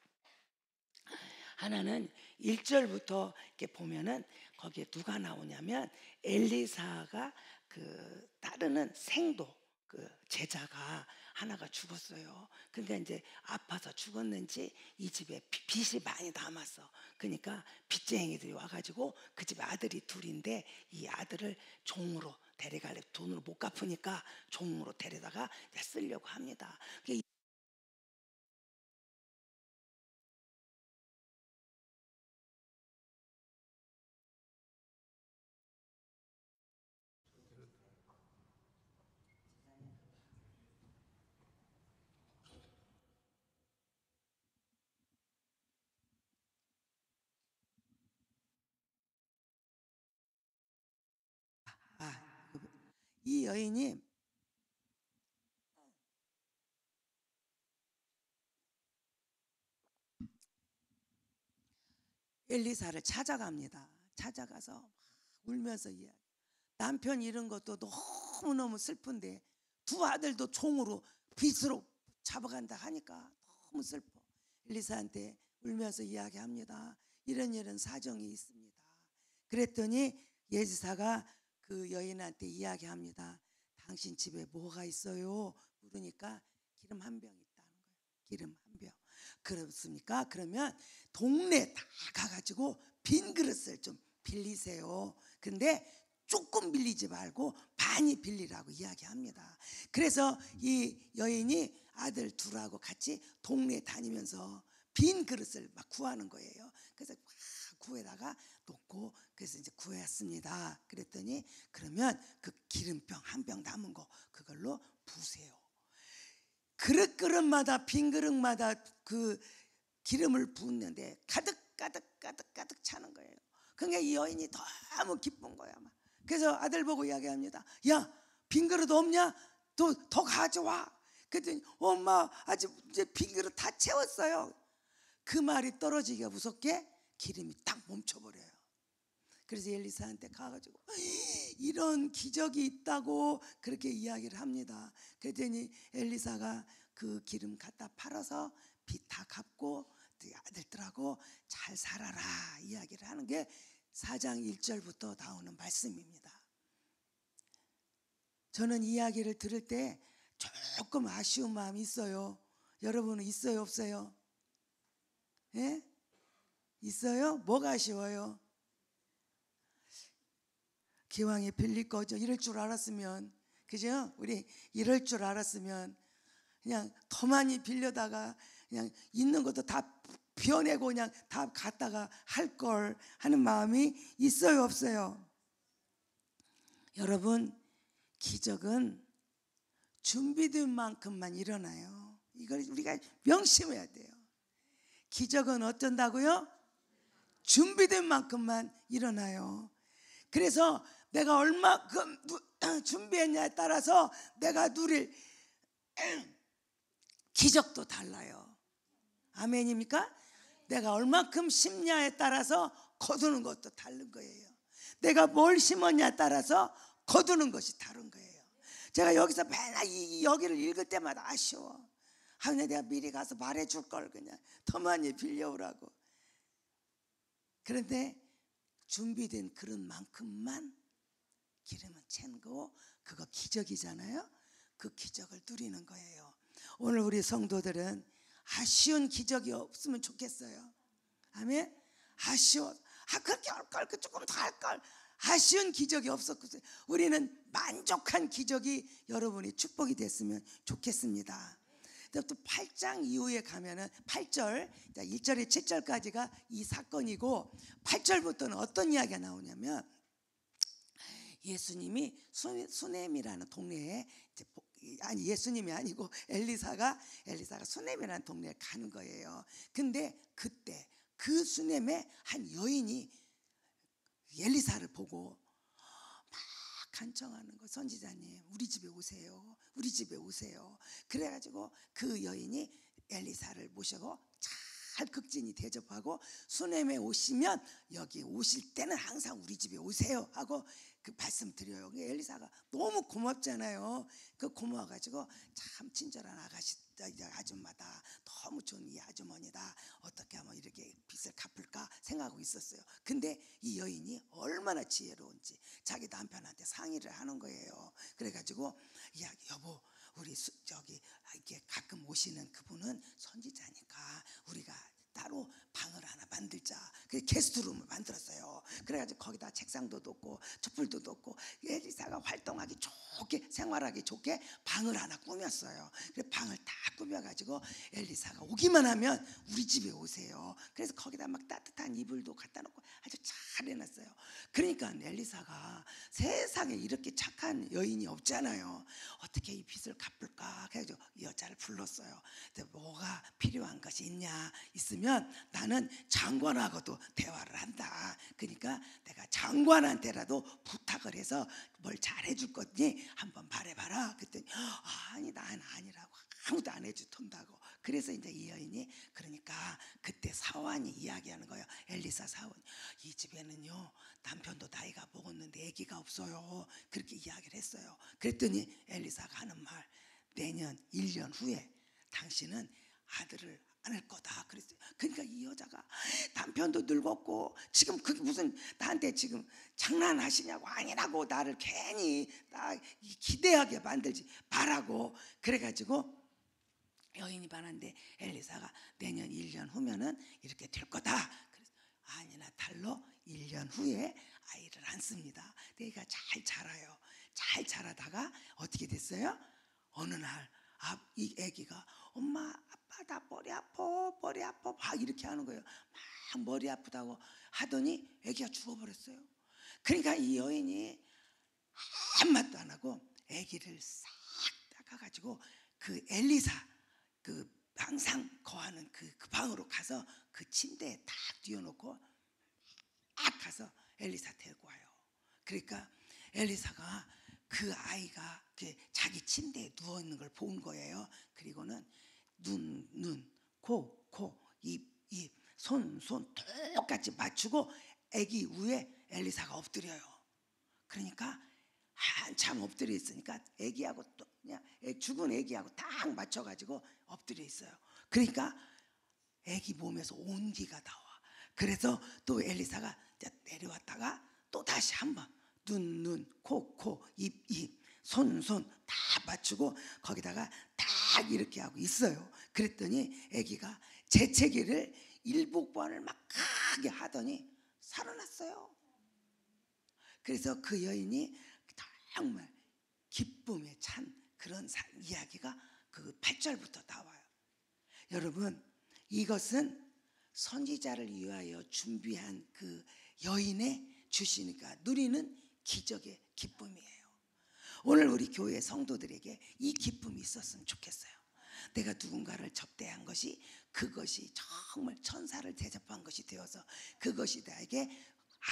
A: 하나는 1절부터 이렇게 보면은 거기에 누가 나오냐면 엘리사가 그 따르는 생도 그 제자가 하나가 죽었어요. 근데 이제 아파서 죽었는지 이 집에 빚이 많이 남았어. 그러니까 빚쟁이들이 와가지고 그 집에 아들이 둘인데 이 아들을 종으로 데려가려, 돈으로 못 갚으니까 종으로 데려다가 쓰려고 합니다. 이 여인이 엘리사를 찾아갑니다. 찾아가서 울면서 이야기. 남편 잃은 것도 너무너무 슬픈데 두 아들도 총으로 빚으로 잡아간다 하니까 너무 슬퍼. 엘리사한테 울면서 이야기합니다. 이런 사정이 있습니다. 그랬더니 엘리사가 그 여인한테 이야기합니다. 당신 집에 뭐가 있어요? 물으니까 기름 한 병 있다는 거예요. 기름 한 병. 그렇습니까? 그러면 동네 다 가가지고 빈 그릇을 좀 빌리세요. 근데 조금 빌리지 말고 많이 빌리라고 이야기합니다. 그래서 이 여인이 아들 둘하고 같이 동네 다니면서 빈 그릇을 막 구하는 거예요. 그래서 막 구에다가 놓고 그래서 이제 구했습니다. 그랬더니 그러면 그 기름병 한 병 남은 거 그걸로 부으세요. 그릇마다 빈 그릇마다 그 기름을 부었는데 가득 차는 거예요. 그러니까 이 여인이 너무 기쁜 거야. 그래서 아들 보고 이야기합니다. 야, 빈 그릇 없냐? 더 가져와. 그랬더니 엄마 아직 이제 빈 그릇 다 채웠어요. 그 말이 떨어지기가 무섭게 기름이 딱 멈춰버려요. 그래서 엘리사한테 가가지고 이런 기적이 있다고 그렇게 이야기를 합니다. 그랬더니 엘리사가 그 기름 갖다 팔아서 빚 다 갚고 아들들하고 잘 살아라 이야기를 하는 게 4장 1절부터 나오는 말씀입니다. 저는 이 이야기를 들을 때 조금 아쉬운 마음이 있어요. 여러분은 있어요, 없어요? 예? 있어요? 뭐가 아쉬워요? 기왕에 빌릴 거죠. 이럴 줄 알았으면, 그죠? 우리 이럴 줄 알았으면 그냥 더 많이 빌려다가
C: 그냥 있는 것도 다 비워내고 그냥 다 갖다가 할 걸 하는 마음이 있어요, 없어요? 여러분, 기적은 준비된 만큼만 일어나요. 이걸 우리가 명심해야 돼요. 기적은 어쩐다고요? 준비된 만큼만 일어나요. 그래서 내가 얼마큼 준비했냐에 따라서 내가 누릴 기적도 달라요. 아멘입니까? 내가 얼마큼 심냐에 따라서 거두는 것도 다른 거예요. 내가 뭘 심었냐에 따라서 거두는 것이 다른 거예요. 제가 여기서 맨날 여기를 읽을 때마다 아쉬워. 하나님, 내가 미리 가서 말해줄 걸, 그냥 더 많이 빌려오라고. 그런데 준비된 그런 만큼만 기름은 찬 거, 그거 기적이잖아요. 그 기적을 누리는 거예요. 오늘 우리 성도들은 아쉬운 기적이 없으면 좋겠어요. 아멘. 아쉬워. 그렇게 할 걸, 조금 더 할 걸. 아쉬운 기적이 없었거든요. 우리는 만족한 기적이 여러분이 축복이 됐으면 좋겠습니다. 또 8장 이후에 가면은 8절, 1절에 7절까지가 이 사건이고, 8절부터는 어떤 이야기가 나오냐면, 예수님이 수넴이라는 동네에, 아니 예수님이 아니고 엘리사가 수넴이라는 동네에 가는 거예요. 근데 그때 그 수넴에 한 여인이 엘리사를 보고 막 간청하는 거, 선지자님 우리 집에 오세요, 우리 집에 오세요. 그래가지고 그 여인이 엘리사를 모시고 잘 극진히 대접하고, 수넴에 오시면 여기 오실 때는 항상 우리 집에 오세요 하고 그 말씀드려요. 엘리사가 너무 고맙잖아요. 그 고마워가지고 참 친절한 아줌마다, 너무 좋은 이 아주머니다, 어떻게 하면 이렇게 빚을 갚을까 생각하고 있었어요. 근데 이 여인이 얼마나 지혜로운지 자기 남편한테 상의를 하는 거예요. 그래가지고, 야 여보, 우리 저기 이렇게 가끔 오시는 그분은 선지자니까 우리가 따로 방을 하나 만들자. 그래서 게스트룸을 만들었어요. 그래가지고 거기다 책상도 놓고 촛불도 놓고 엘리사가 활동하기 좋게, 생활하기 좋게 방을 하나 꾸몄어요. 그래서 방을 다 꾸며가지고 엘리사가 오기만 하면 우리 집에 오세요. 그래서 거기다 막 따뜻한 이불도 갖다 놓고 아주 잘 해놨어요. 그러니까 엘리사가 세상에 이렇게 착한 여인이 없잖아요. 어떻게 이 빚을 갚을까? 그래가지고 이 여자를 불렀어요. 뭐가 필요한 것이 있냐? 있으면 나는 장관하고도 대화를 한다. 그러니까 내가 장관한테라도 부탁을 해서 뭘 잘해줄 거니 한번 말해봐라. 그랬더니 아니, 난 아니라고, 아무도 안 해준다고. 그래서 이제 이 여인이, 그러니까 그때 사환이 이야기하는 거예요. 엘리사 사환, 이 집에는요 남편도 나이가 먹었는데 아기가 없어요. 그렇게 이야기를 했어요. 그랬더니 엘리사가 하는 말, 내년 1년 후에 당신은 아들을 안 할 거다 그랬어요. 그러니까 이 여자가, 남편도 늙었고 지금 그게 무슨 나한테 지금 장난하시냐고, 아니라고, 나를 괜히 나 기대하게 만들지 말라고. 그래가지고 여인이 말하는데 엘리사가 내년 1년 후면은 이렇게 될 거다. 그래서 아니나 달러 1년 후에 아이를 낳습니다. 내가 잘 자라요. 잘 자라다가 어떻게 됐어요? 어느 날 이 아기가 엄마, 아빠, 나 머리 아파, 머리 아파 막 이렇게 하는 거예요. 막 머리 아프다고 하더니 아기가 죽어버렸어요. 그러니까 이 여인이 한마디도 안 하고 아기를 싹 닦아가지고 그 엘리사 그 항상 거하는 그 방으로 가서 그 침대에 딱 띄워놓고 딱 가서 엘리사 데리고 와요. 그러니까 엘리사가 그 아이가 자기 침대에 누워있는 걸 본 거예요. 그리고는 눈, 코, 입, 손 똑같이 맞추고 아기 위에 엘리사가 엎드려요. 그러니까 한참 엎드려 있으니까 아기하고 또 그냥 죽은 아기하고 딱 맞춰가지고 엎드려 있어요. 그러니까 아기 몸에서 온기가 나와. 그래서 또 엘리사가 내려왔다가 또 다시 한번 눈, 코, 입, 손 다 맞추고 거기다가 딱 이렇게 하고 있어요. 그랬더니 아기가 재채기를 일복번을 막 크게 하더니 살아났어요. 그래서 그 여인이 정말 기쁨에 찬 그런 이야기가 그 8절부터 나와요. 여러분, 이것은 선지자를 위하여 준비한 그 여인의 주시니까 누리는 기적의 기쁨이에요. 오늘 우리 교회 성도들에게 이 기쁨이 있었으면 좋겠어요. 내가 누군가를 접대한 것이 그것이 정말 천사를 대접한 것이 되어서 그것이 나에게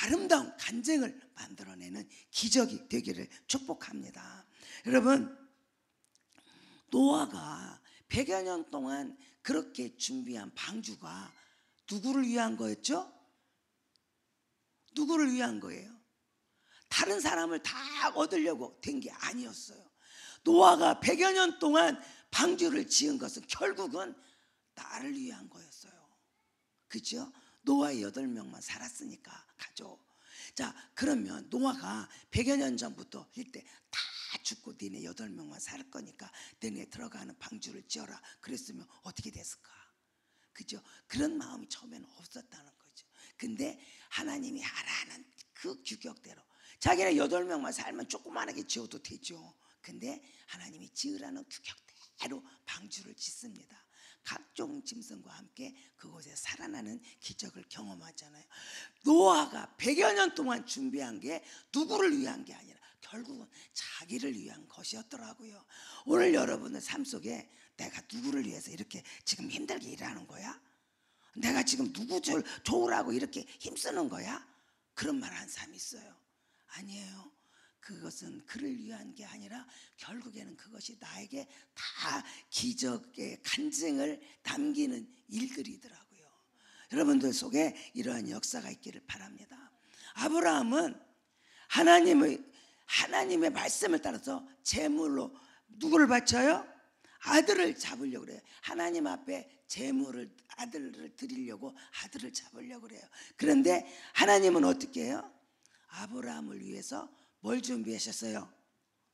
C: 아름다운 간증을 만들어내는 기적이 되기를 축복합니다. 여러분, 노아가 100여 년 동안 그렇게 준비한 방주가 누구를 위한 거였죠? 누구를 위한 거예요? 다른 사람을 다 얻으려고 된 게 아니었어요. 노아가 100여 년 동안 방주를 지은 것은 결국은 나를 위한 거였어요. 그렇죠? 노아 8명만 살았으니까 가족. 자, 그러면 노아가 100여 년 전부터 이때 다 죽고 니네 8명만 살 거니까 너네 들어가는 방주를 지어라 그랬으면 어떻게 됐을까? 그죠? 그런 마음이 처음에는 없었다는 거죠. 근데 하나님이 하라는 그 규격대로 자기네 8명만 살면 조그만하게 지어도 되죠. 근데 하나님이 지으라는 규격대로 방주를 짓습니다. 각종 짐승과 함께 그곳에 살아나는 기적을 경험하잖아요. 노아가 100여 년 동안 준비한 게 누구를 위한 게 아니라 결국은 자기를 위한 것이었더라고요. 오늘 여러분의 삶 속에 내가 누구를 위해서 이렇게 지금 힘들게 일하는 거야? 내가 지금 누구 좋으라고 이렇게 힘쓰는 거야? 그런 말 한 사람이 있어요. 아니에요. 그것은 그를 위한 게 아니라 결국에는 그것이 나에게 다 기적의 간증을 담기는 일들이더라고요. 여러분들 속에 이러한 역사가 있기를 바랍니다. 아브라함은 하나님의 말씀을 따라서 제물로 누구를 바쳐요? 아들을 잡으려고 그래요. 하나님 앞에 제물을 아들을 드리려고 아들을 잡으려고 그래요. 그런데 하나님은 어떻게 해요? 아브라함을 위해서 뭘 준비하셨어요?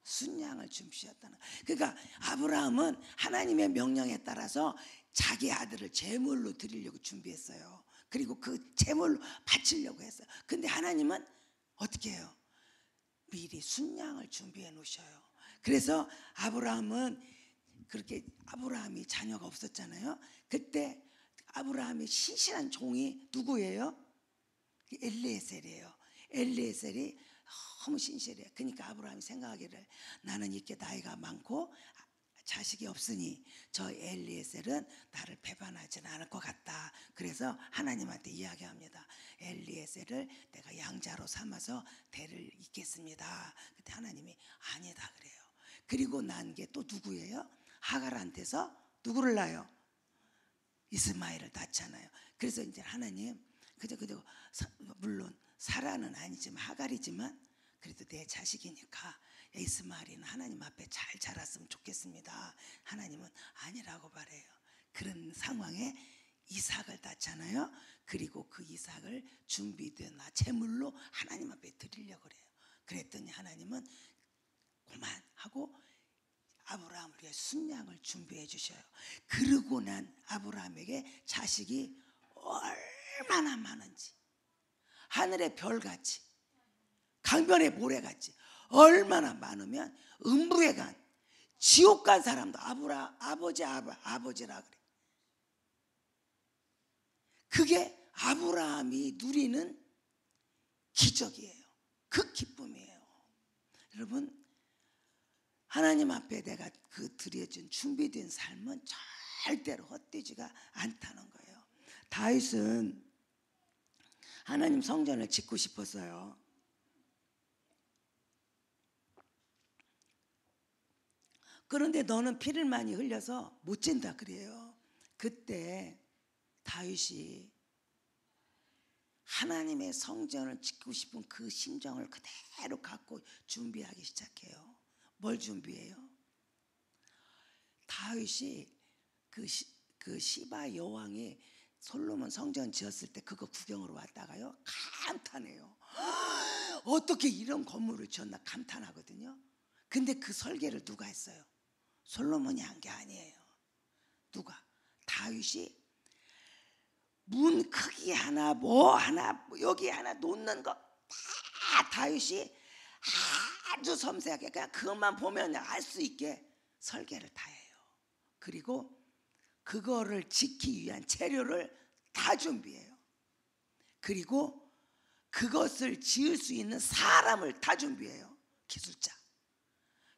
C: 순양을 준비하셨다는. 그러니까 아브라함은 하나님의 명령에 따라서 자기 아들을 제물로 드리려고 준비했어요. 그리고 그 제물로 바치려고 했어요. 근데 하나님은 어떻게 해요? 미리 순양을 준비해 놓으셔요. 그래서 아브라함이 자녀가 없었잖아요. 그때 아브라함의 신실한 종이 누구예요? 엘리에셀이에요. 엘리에셀이 너무 신실해. 그러니까 아브라함이 생각하기를 나는 이렇게 나이가 많고 자식이 없으니 저 엘리에셀은 나를 배반하지는 않을 것 같다. 그래서 하나님한테 이야기합니다. 엘리에셀을 내가 양자로 삼아서 대를 잇겠습니다. 그때 하나님이 아니다 그래요. 그리고 난 게 또 누구예요? 하갈한테서 누구를 낳아요? 이스마엘을 낳잖아요. 그래서 이제 하나님 그저 물론 사라는 아니지만 하갈이지만 그래도 내 자식이니까 이스마엘이는 하나님 앞에 잘 자랐으면 좋겠습니다. 하나님은 아니라고 말해요. 그런 상황에 이삭을 낳잖아요. 그리고 그 이삭을 준비된 제물로 하나님 앞에 드리려고 그래요. 그랬더니 하나님은 그만하고 아브라함을 위해 순양을 준비해 주셔요. 그러고 난 아브라함에게 자식이 얼마나 많은지, 하늘의 별같이 강변의 모래같이 얼마나 많으면 음부에 간 지옥 간 사람도 아버지라 그래. 그게 아브라함이 누리는 기적이에요. 그 기쁨이에요. 여러분, 하나님 앞에 내가 그 드려준 준비된 삶은 절대로 헛되지가 않다는 거예요. 다윗은 하나님 성전을 짓고 싶었어요. 그런데 너는 피를 많이 흘려서 못 짓는다 그래요. 그때 다윗이 하나님의 성전을 짓고 싶은 그 심정을 그대로 갖고 준비하기 시작해요. 뭘 준비해요? 다윗이 그 시바 여왕이 솔로몬 성전 지었을 때 그거 구경으로 왔다가요 감탄해요. 어떻게 이런 건물을 지었나 감탄하거든요. 근데 그 설계를 누가 했어요? 솔로몬이 한 게 아니에요. 누가? 다윗이 문 크기 하나 뭐 하나 여기 하나 놓는 거 다 다윗이 아주 섬세하게 그냥 그것만 보면 알 수 있게 설계를 다 해요. 그리고 그거를 지키기 위한 재료를 다 준비해요. 그리고 그것을 지을 수 있는 사람을 다 준비해요. 기술자.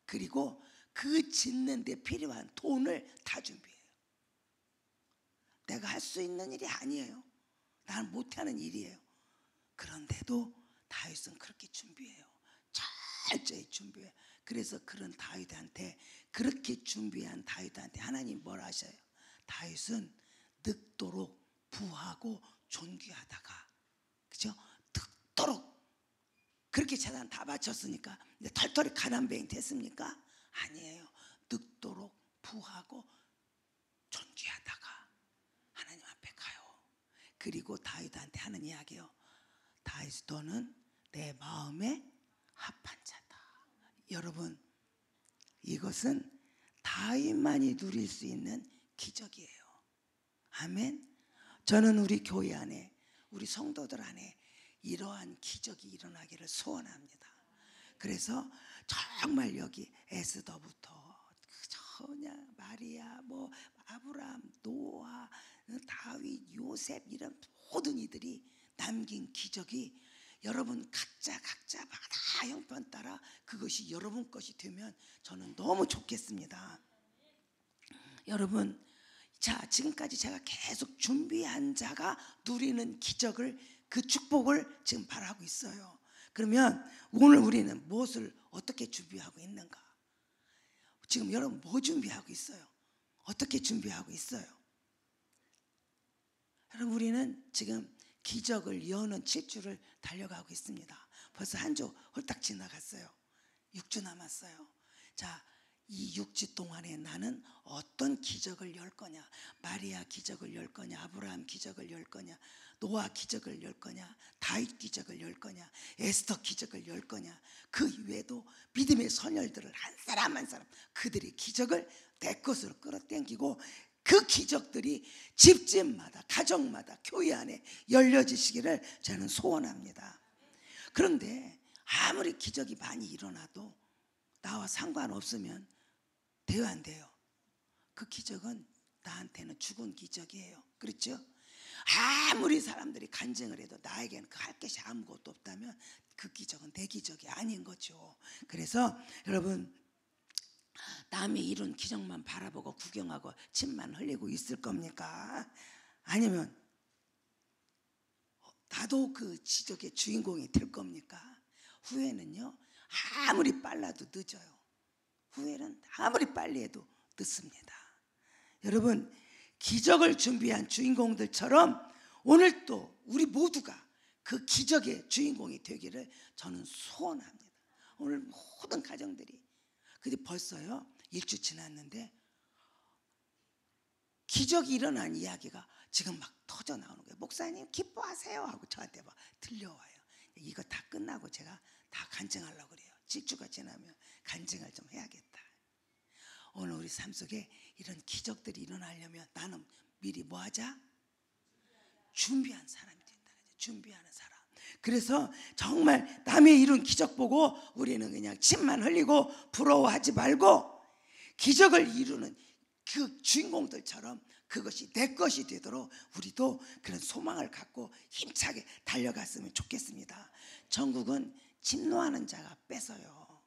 C: 그리고 그 짓는 데 필요한 돈을 다 준비해요. 내가 할 수 있는 일이 아니에요. 나는 못하는 일이에요. 그런데도 다윗은 그렇게 준비해요. 철저히 준비해요. 그래서 그런 다윗한테, 그렇게 준비한 다윗한테 하나님 뭘 하셔요? 다윗은 늙도록 부하고 존귀하다가, 그죠? 늙도록. 그렇게 재단 다 바쳤으니까 이제 털털이 가난뱅이 됐습니까? 아니에요. 늙도록 부하고 존귀하다가 하나님 앞에 가요. 그리고 다윗한테 하는 이야기요. 다윗, 너는 내 마음에 합한 자다. 여러분, 이것은 다윗만이 누릴 수 있는 기적이에요. 아멘. 저는 우리 교회 안에, 우리 성도들 안에 이러한 기적이 일어나기를 소원합니다. 그래서 정말 여기 에스더부터 그냥 마리아, 뭐 아브라함, 노아, 다윗, 요셉, 이런 모든 이들이 남긴 기적이 여러분 각자마다 형편 따라 그것이 여러분 것이 되면 저는 너무 좋겠습니다. 여러분, 자, 지금까지 제가 계속 준비한 자가 누리는 기적을, 그 축복을 지금 바라고 있어요. 그러면 오늘 우리는 무엇을 어떻게 준비하고 있는가? 지금 여러분 뭐 준비하고 있어요? 어떻게 준비하고 있어요? 여러분, 우리는 지금 기적을 여는 7주를 달려가고 있습니다. 벌써 한 주 홀딱 지나갔어요. 6주 남았어요. 자, 이 6주 동안에 나는 어떤 기적을 열 거냐? 마리아 기적을 열 거냐? 아브라함 기적을 열 거냐? 노아 기적을 열 거냐? 다윗 기적을 열 거냐? 에스더 기적을 열 거냐? 그 이외에도 믿음의 선열들을 한 사람 한 사람 그들의 기적을 내 것으로 끌어당기고, 그 기적들이 집집마다, 가정마다, 교회 안에 열려지시기를 저는 소원합니다. 그런데 아무리 기적이 많이 일어나도 나와 상관없으면 돼요, 안 돼요? 그 기적은 나한테는 죽은 기적이에요. 그렇죠? 아무리 사람들이 간증을 해도 나에게는 할 것이 아무것도 없다면 그 기적은 내 기적이 아닌 거죠. 그래서 여러분, 남이 이룬 기적만 바라보고 구경하고 침만 흘리고 있을 겁니까? 아니면 나도 그 기적의 주인공이 될 겁니까? 후회는요, 아무리 빨라도 늦어요. 후회는 아무리 빨리 해도 늦습니다. 여러분, 기적을 준비한 주인공들처럼 오늘 또 우리 모두가 그 기적의 주인공이 되기를 저는 소원합니다. 오늘 모든 가정들이. 근데 벌써요 1주 지났는데 기적이 일어난 이야기가 지금 막 터져 나오는 거예요. 목사님 기뻐하세요 하고 저한테 막 들려와요. 이거 다 끝나고 제가 다 간증하려고 그래요. 7주가 지나면 간증을 좀 해야겠다. 오늘 우리 삶 속에 이런 기적들이 일어나려면 나는 미리 뭐 하자? 준비한 사람이 된다. 준비하는 사람. 그래서 정말 남의 이룬 기적 보고 우리는 그냥 침만 흘리고 부러워하지 말고, 기적을 이루는 그 주인공들처럼 그것이 내 것이 되도록 우리도 그런 소망을 갖고 힘차게 달려갔으면 좋겠습니다. 전국은 진노하는 자가 뺏어요.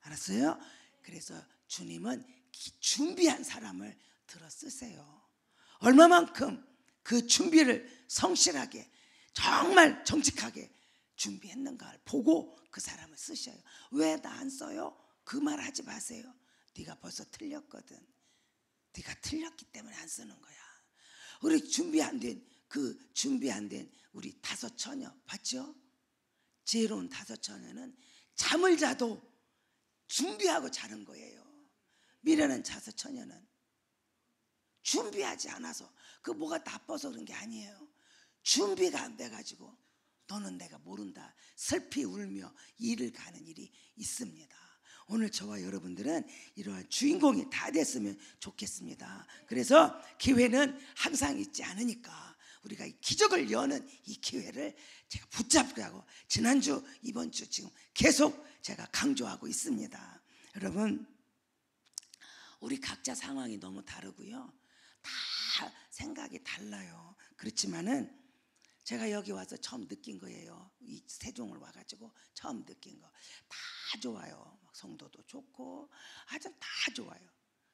C: 알았어요? 그래서 주님은 준비한 사람을 들어 쓰세요. 얼마만큼 그 준비를 성실하게 정말 정직하게 준비했는가를 보고 그 사람을 쓰셔요. 왜 나 안 써요? 그 말 하지 마세요. 네가 벌써 틀렸거든. 네가 틀렸기 때문에 안 쓰는 거야. 우리 준비 안 된 우리 5 처녀 봤죠? 지혜로운 5 처녀는 잠을 자도 준비하고 자는 거예요. 미련한 5 처녀는 준비하지 않아서, 그 뭐가 나빠서 그런 게 아니에요. 준비가 안 돼가지고 너는 내가 모른다 슬피 울며 일을 가는 일이 있습니다. 오늘 저와 여러분들은 이러한 주인공이 다 됐으면 좋겠습니다. 그래서 기회는 항상 있지 않으니까 우리가 이 기적을 여는 이 기회를 제가 붙잡게 하고, 지난주 이번 주 지금 계속 제가 강조하고 있습니다. 여러분, 우리 각자 상황이 너무 다르고요. 다 생각이 달라요. 그렇지만은 제가 여기 와서 처음 느낀 거예요. 이 세종을 와가지고 처음 느낀 거. 다 좋아요. 성도도 좋고 하여튼 다 좋아요.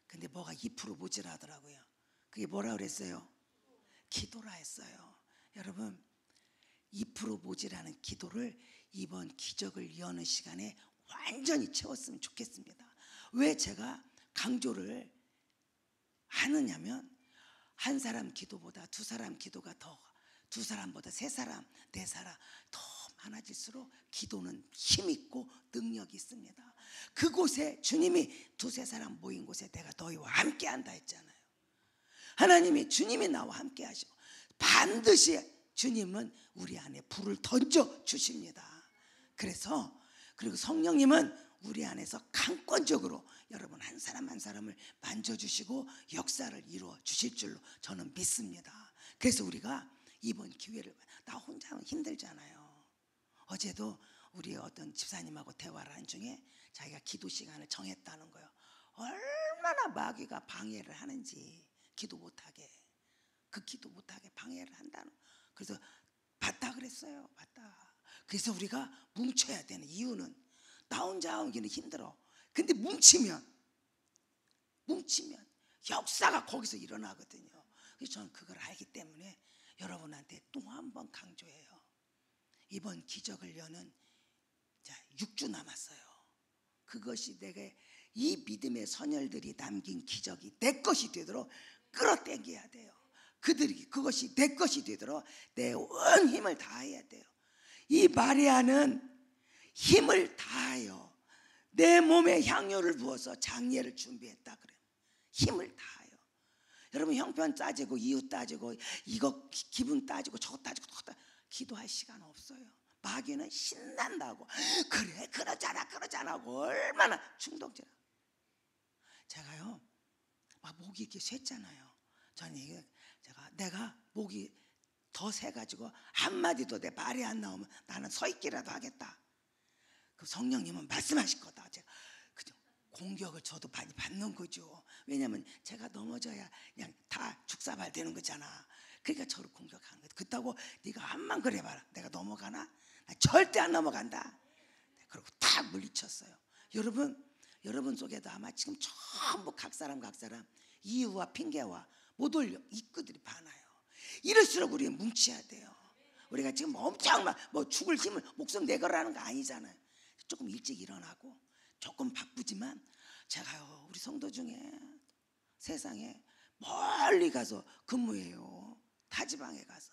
C: 근데 뭐가 2% 모자라더라고요. 그게 뭐라 그랬어요? 기도라 했어요. 여러분, 2% 모자라는 기도를 이번 기적을 여는 시간에 완전히 채웠으면 좋겠습니다. 왜 제가 강조를 하느냐면, 한 사람 기도보다 두 사람 기도가 더, 두 사람보다 세 사람, 네 사람 더 많아질수록 기도는 힘있고 능력이 있습니다. 그곳에 주님이 두세 사람 모인 곳에 내가 너희와 함께 한다 했잖아요. 하나님이, 주님이 나와 함께 하시고 반드시 주님은 우리 안에 불을 던져 주십니다. 그래서, 그리고 성령님은 우리 안에서 강권적으로 여러분 한 사람 한 사람을 만져주시고 역사를 이루어 주실 줄로 저는 믿습니다. 그래서 우리가 이번 기회를, 나 혼자 하면 힘들잖아요. 어제도 우리 어떤 집사님하고 대화를 한 중에 자기가 기도 시간을 정했다는 거예요. 얼마나 마귀가 방해를 하는지, 기도 못하게, 그 기도 못하게 방해를 한다는. 그래서 봤다 그랬어요. 봤다. 그래서 우리가 뭉쳐야 되는 이유는, 나 혼자 하기는 힘들어. 근데 뭉치면 역사가 거기서 일어나거든요. 그래서 저는 그걸 알기 때문에 여러분한테 또 한 번 강조해요. 이번 기적을 여는 6주 남았어요. 그것이 내게, 이 믿음의 선열들이 남긴 기적이 내 것이 되도록 끌어당겨야 돼요. 그것이 내 것이 되도록 내 온 힘을 다해야 돼요. 이 마리아는 힘을 다하여 내 몸에 향료를 부어서 장례를 준비했다 그래요. 힘을 다하여. 여러분, 형편 따지고 이유 따지고 이거 기분 따지고 저거 따지고 기도할 시간 없어요. 마귀는 신난다고, 그래 그러잖아 하고 얼마나 중독자. 제가요, 막 목이 이렇게 샜잖아요. 저는 이게 내가 목이 더 새가지고 한마디도 내 말이 안 나오면 나는 서 있기라도 하겠다. 그 성령님은 말씀하실 거다. 제가 그죠? 공격을 저도 많이 받는 거죠. 왜냐하면 제가 넘어져야 그냥 다 죽사발 되는 거잖아. 그러니까 저를 공격하는 거예요. 그렇다고 네가 한만 그래봐라, 내가 넘어가나? 나 절대 안 넘어간다. 그리고 탁 물리쳤어요. 여러분 속에도 아마 지금 전부 각 사람 이유와 핑계와 못 올려 입구들이 많아요. 이럴수록 우리는 뭉쳐야 돼요. 우리가 지금 엄청 막 죽을 힘을 목숨 내거라는 거 아니잖아요. 조금 일찍 일어나고 조금 바쁘지만, 제가요, 우리 성도 중에 세상에 멀리 가서 근무해요. 타지방에 가서.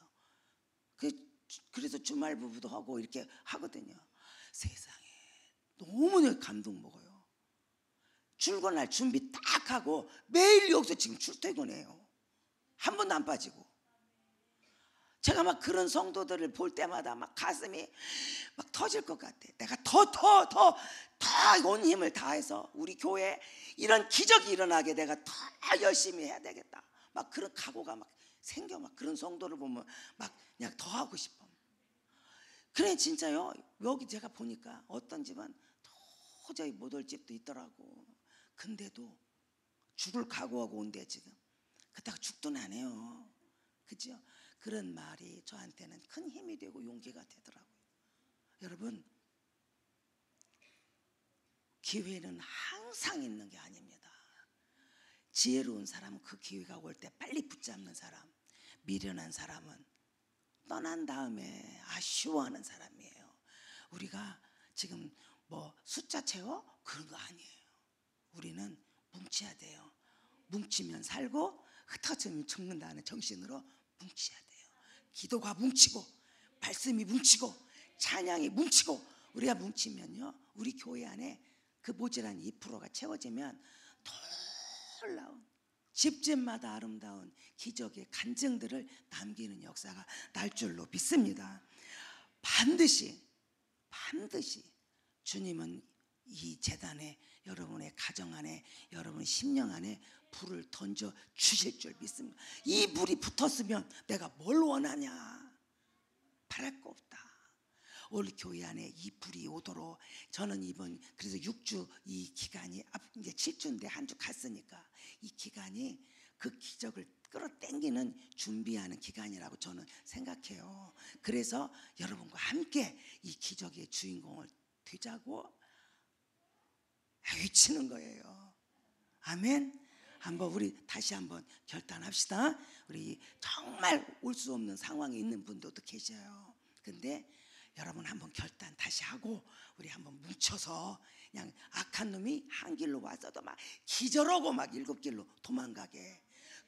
C: 그래서 주말 부부도 하고 이렇게 하거든요. 세상에 너무 감동 먹어요. 출근할 준비 딱 하고 매일 여기서 지금 출퇴근해요. 한 번도 안 빠지고. 제가 막 그런 성도들을 볼 때마다 막 가슴이 막 터질 것 같아. 내가 더 온 힘을 다해서 우리 교회에 이런 기적이 일어나게 내가 더 열심히 해야 되겠다. 막 그런 각오가 막 생겨. 막 그런 성도를 보면 막 그냥 더 하고 싶어. 그래, 진짜요. 여기 제가 보니까 어떤 집은 도저히 못 올 집도 있더라고. 근데도 죽을 각오하고 온대 지금. 그렇다고 죽도 안 해요. 그죠? 그런 말이 저한테는 큰 힘이 되고 용기가 되더라고요. 여러분, 기회는 항상 있는 게 아닙니다. 지혜로운 사람은 그 기회가 올 때 빨리 붙잡는 사람, 미련한 사람은 떠난 다음에 아쉬워하는 사람이에요. 우리가 지금 숫자 채워? 그런 거 아니에요. 우리는 뭉쳐야 돼요. 뭉치면 살고 흩어지면 죽는다는 정신으로 뭉쳐야 돼요. 기도가 뭉치고, 말씀이 뭉치고, 찬양이 뭉치고, 우리가 뭉치면요, 우리 교회 안에 그 모자란 2%가 채워지면 놀라운, 집집마다 아름다운 기적의 간증들을 남기는 역사가 날 줄로 믿습니다. 반드시 주님은 이 재단에, 여러분의 가정 안에, 여러분 심령 안에 불을 던져 주실 줄 믿습니다. 이 불이 붙었으면 내가 뭘 원하냐? 바랄 거 없다. 올 교회 안에 이 불이 오도록 저는 그래서 6주 이 기간이 이제 7주인데 한 주 갔으니까 이 기간이 그 기적을 끌어당기는 준비하는 기간이라고 저는 생각해요. 그래서 여러분과 함께 이 기적의 주인공을 되자고 외치는 거예요. 아멘. 한번 우리 다시 한번 결단합시다. 우리 정말 올 수 없는 상황에 있는 분들도 계셔요. 근데 여러분 한번 결단 다시 하고 우리 한번 뭉쳐서 그냥 악한 놈이 한 길로 와서도 막 기절하고 막 7길로 도망가게,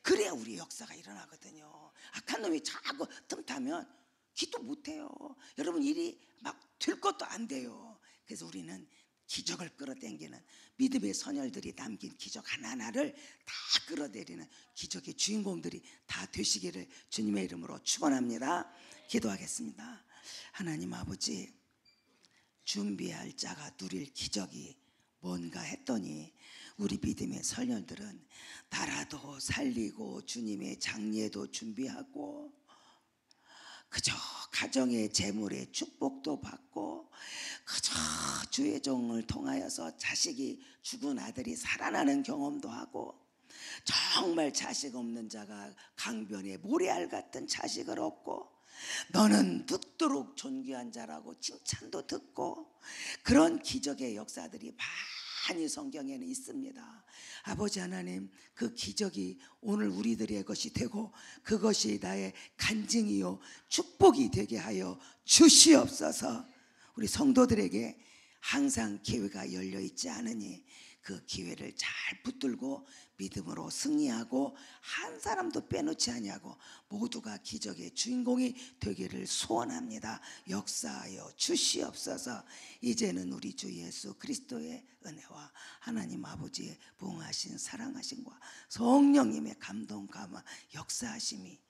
C: 그래야 우리 역사가 일어나거든요. 악한 놈이 자꾸 틈타면 기도 못해요. 여러분 일이 막 될 것도 안 돼요. 그래서 우리는 기적을 끌어당기는 믿음의 선열들이 남긴 기적 하나하나를 다 끌어내리는 기적의 주인공들이 다 되시기를 주님의 이름으로 축원합니다. 기도하겠습니다. 하나님 아버지, 준비할 자가 누릴 기적이 뭔가 했더니 우리 믿음의 선열들은 나라도 살리고 주님의 장례도 준비하고 그저 가정의 재물의 축복도 받고 그저 주의 종을 통하여서 자식이 죽은 아들이 살아나는 경험도 하고 정말 자식 없는 자가 강변에 모래알 같은 자식을 얻고 너는 늙도록 존귀한 자라고 칭찬도 듣고 그런 기적의 역사들이 많이 성경에는 있습니다. 아버지 하나님, 그 기적이 오늘 우리들의 것이 되고 그것이 나의 간증이요 축복이 되게 하여 주시옵소서. 우리 성도들에게 항상 기회가 열려 있지 않으니 그 기회를 잘 붙들고 믿음으로 승리하고 한 사람도 빼놓지 아니하고 모두가 기적의 주인공이 되기를 소원합니다. 역사하여 주시옵소서. 이제는 우리 주 예수 그리스도의 은혜와 하나님 아버지의 부응하신 사랑하심과 성령님의 감동 감화 역사하심이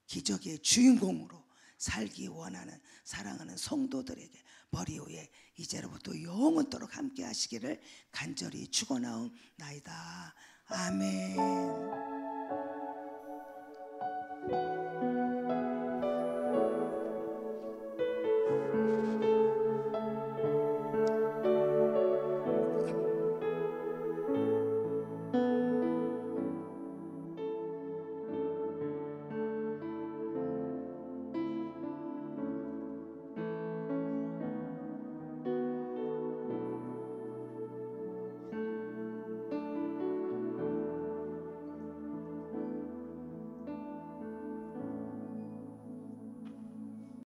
C: 기적의 주인공으로 살기 원하는 사랑하는 성도들에게 머리 위에 이제로부터 영원토록 함께 하시기를 간절히 축원하옵나이다. 아멘.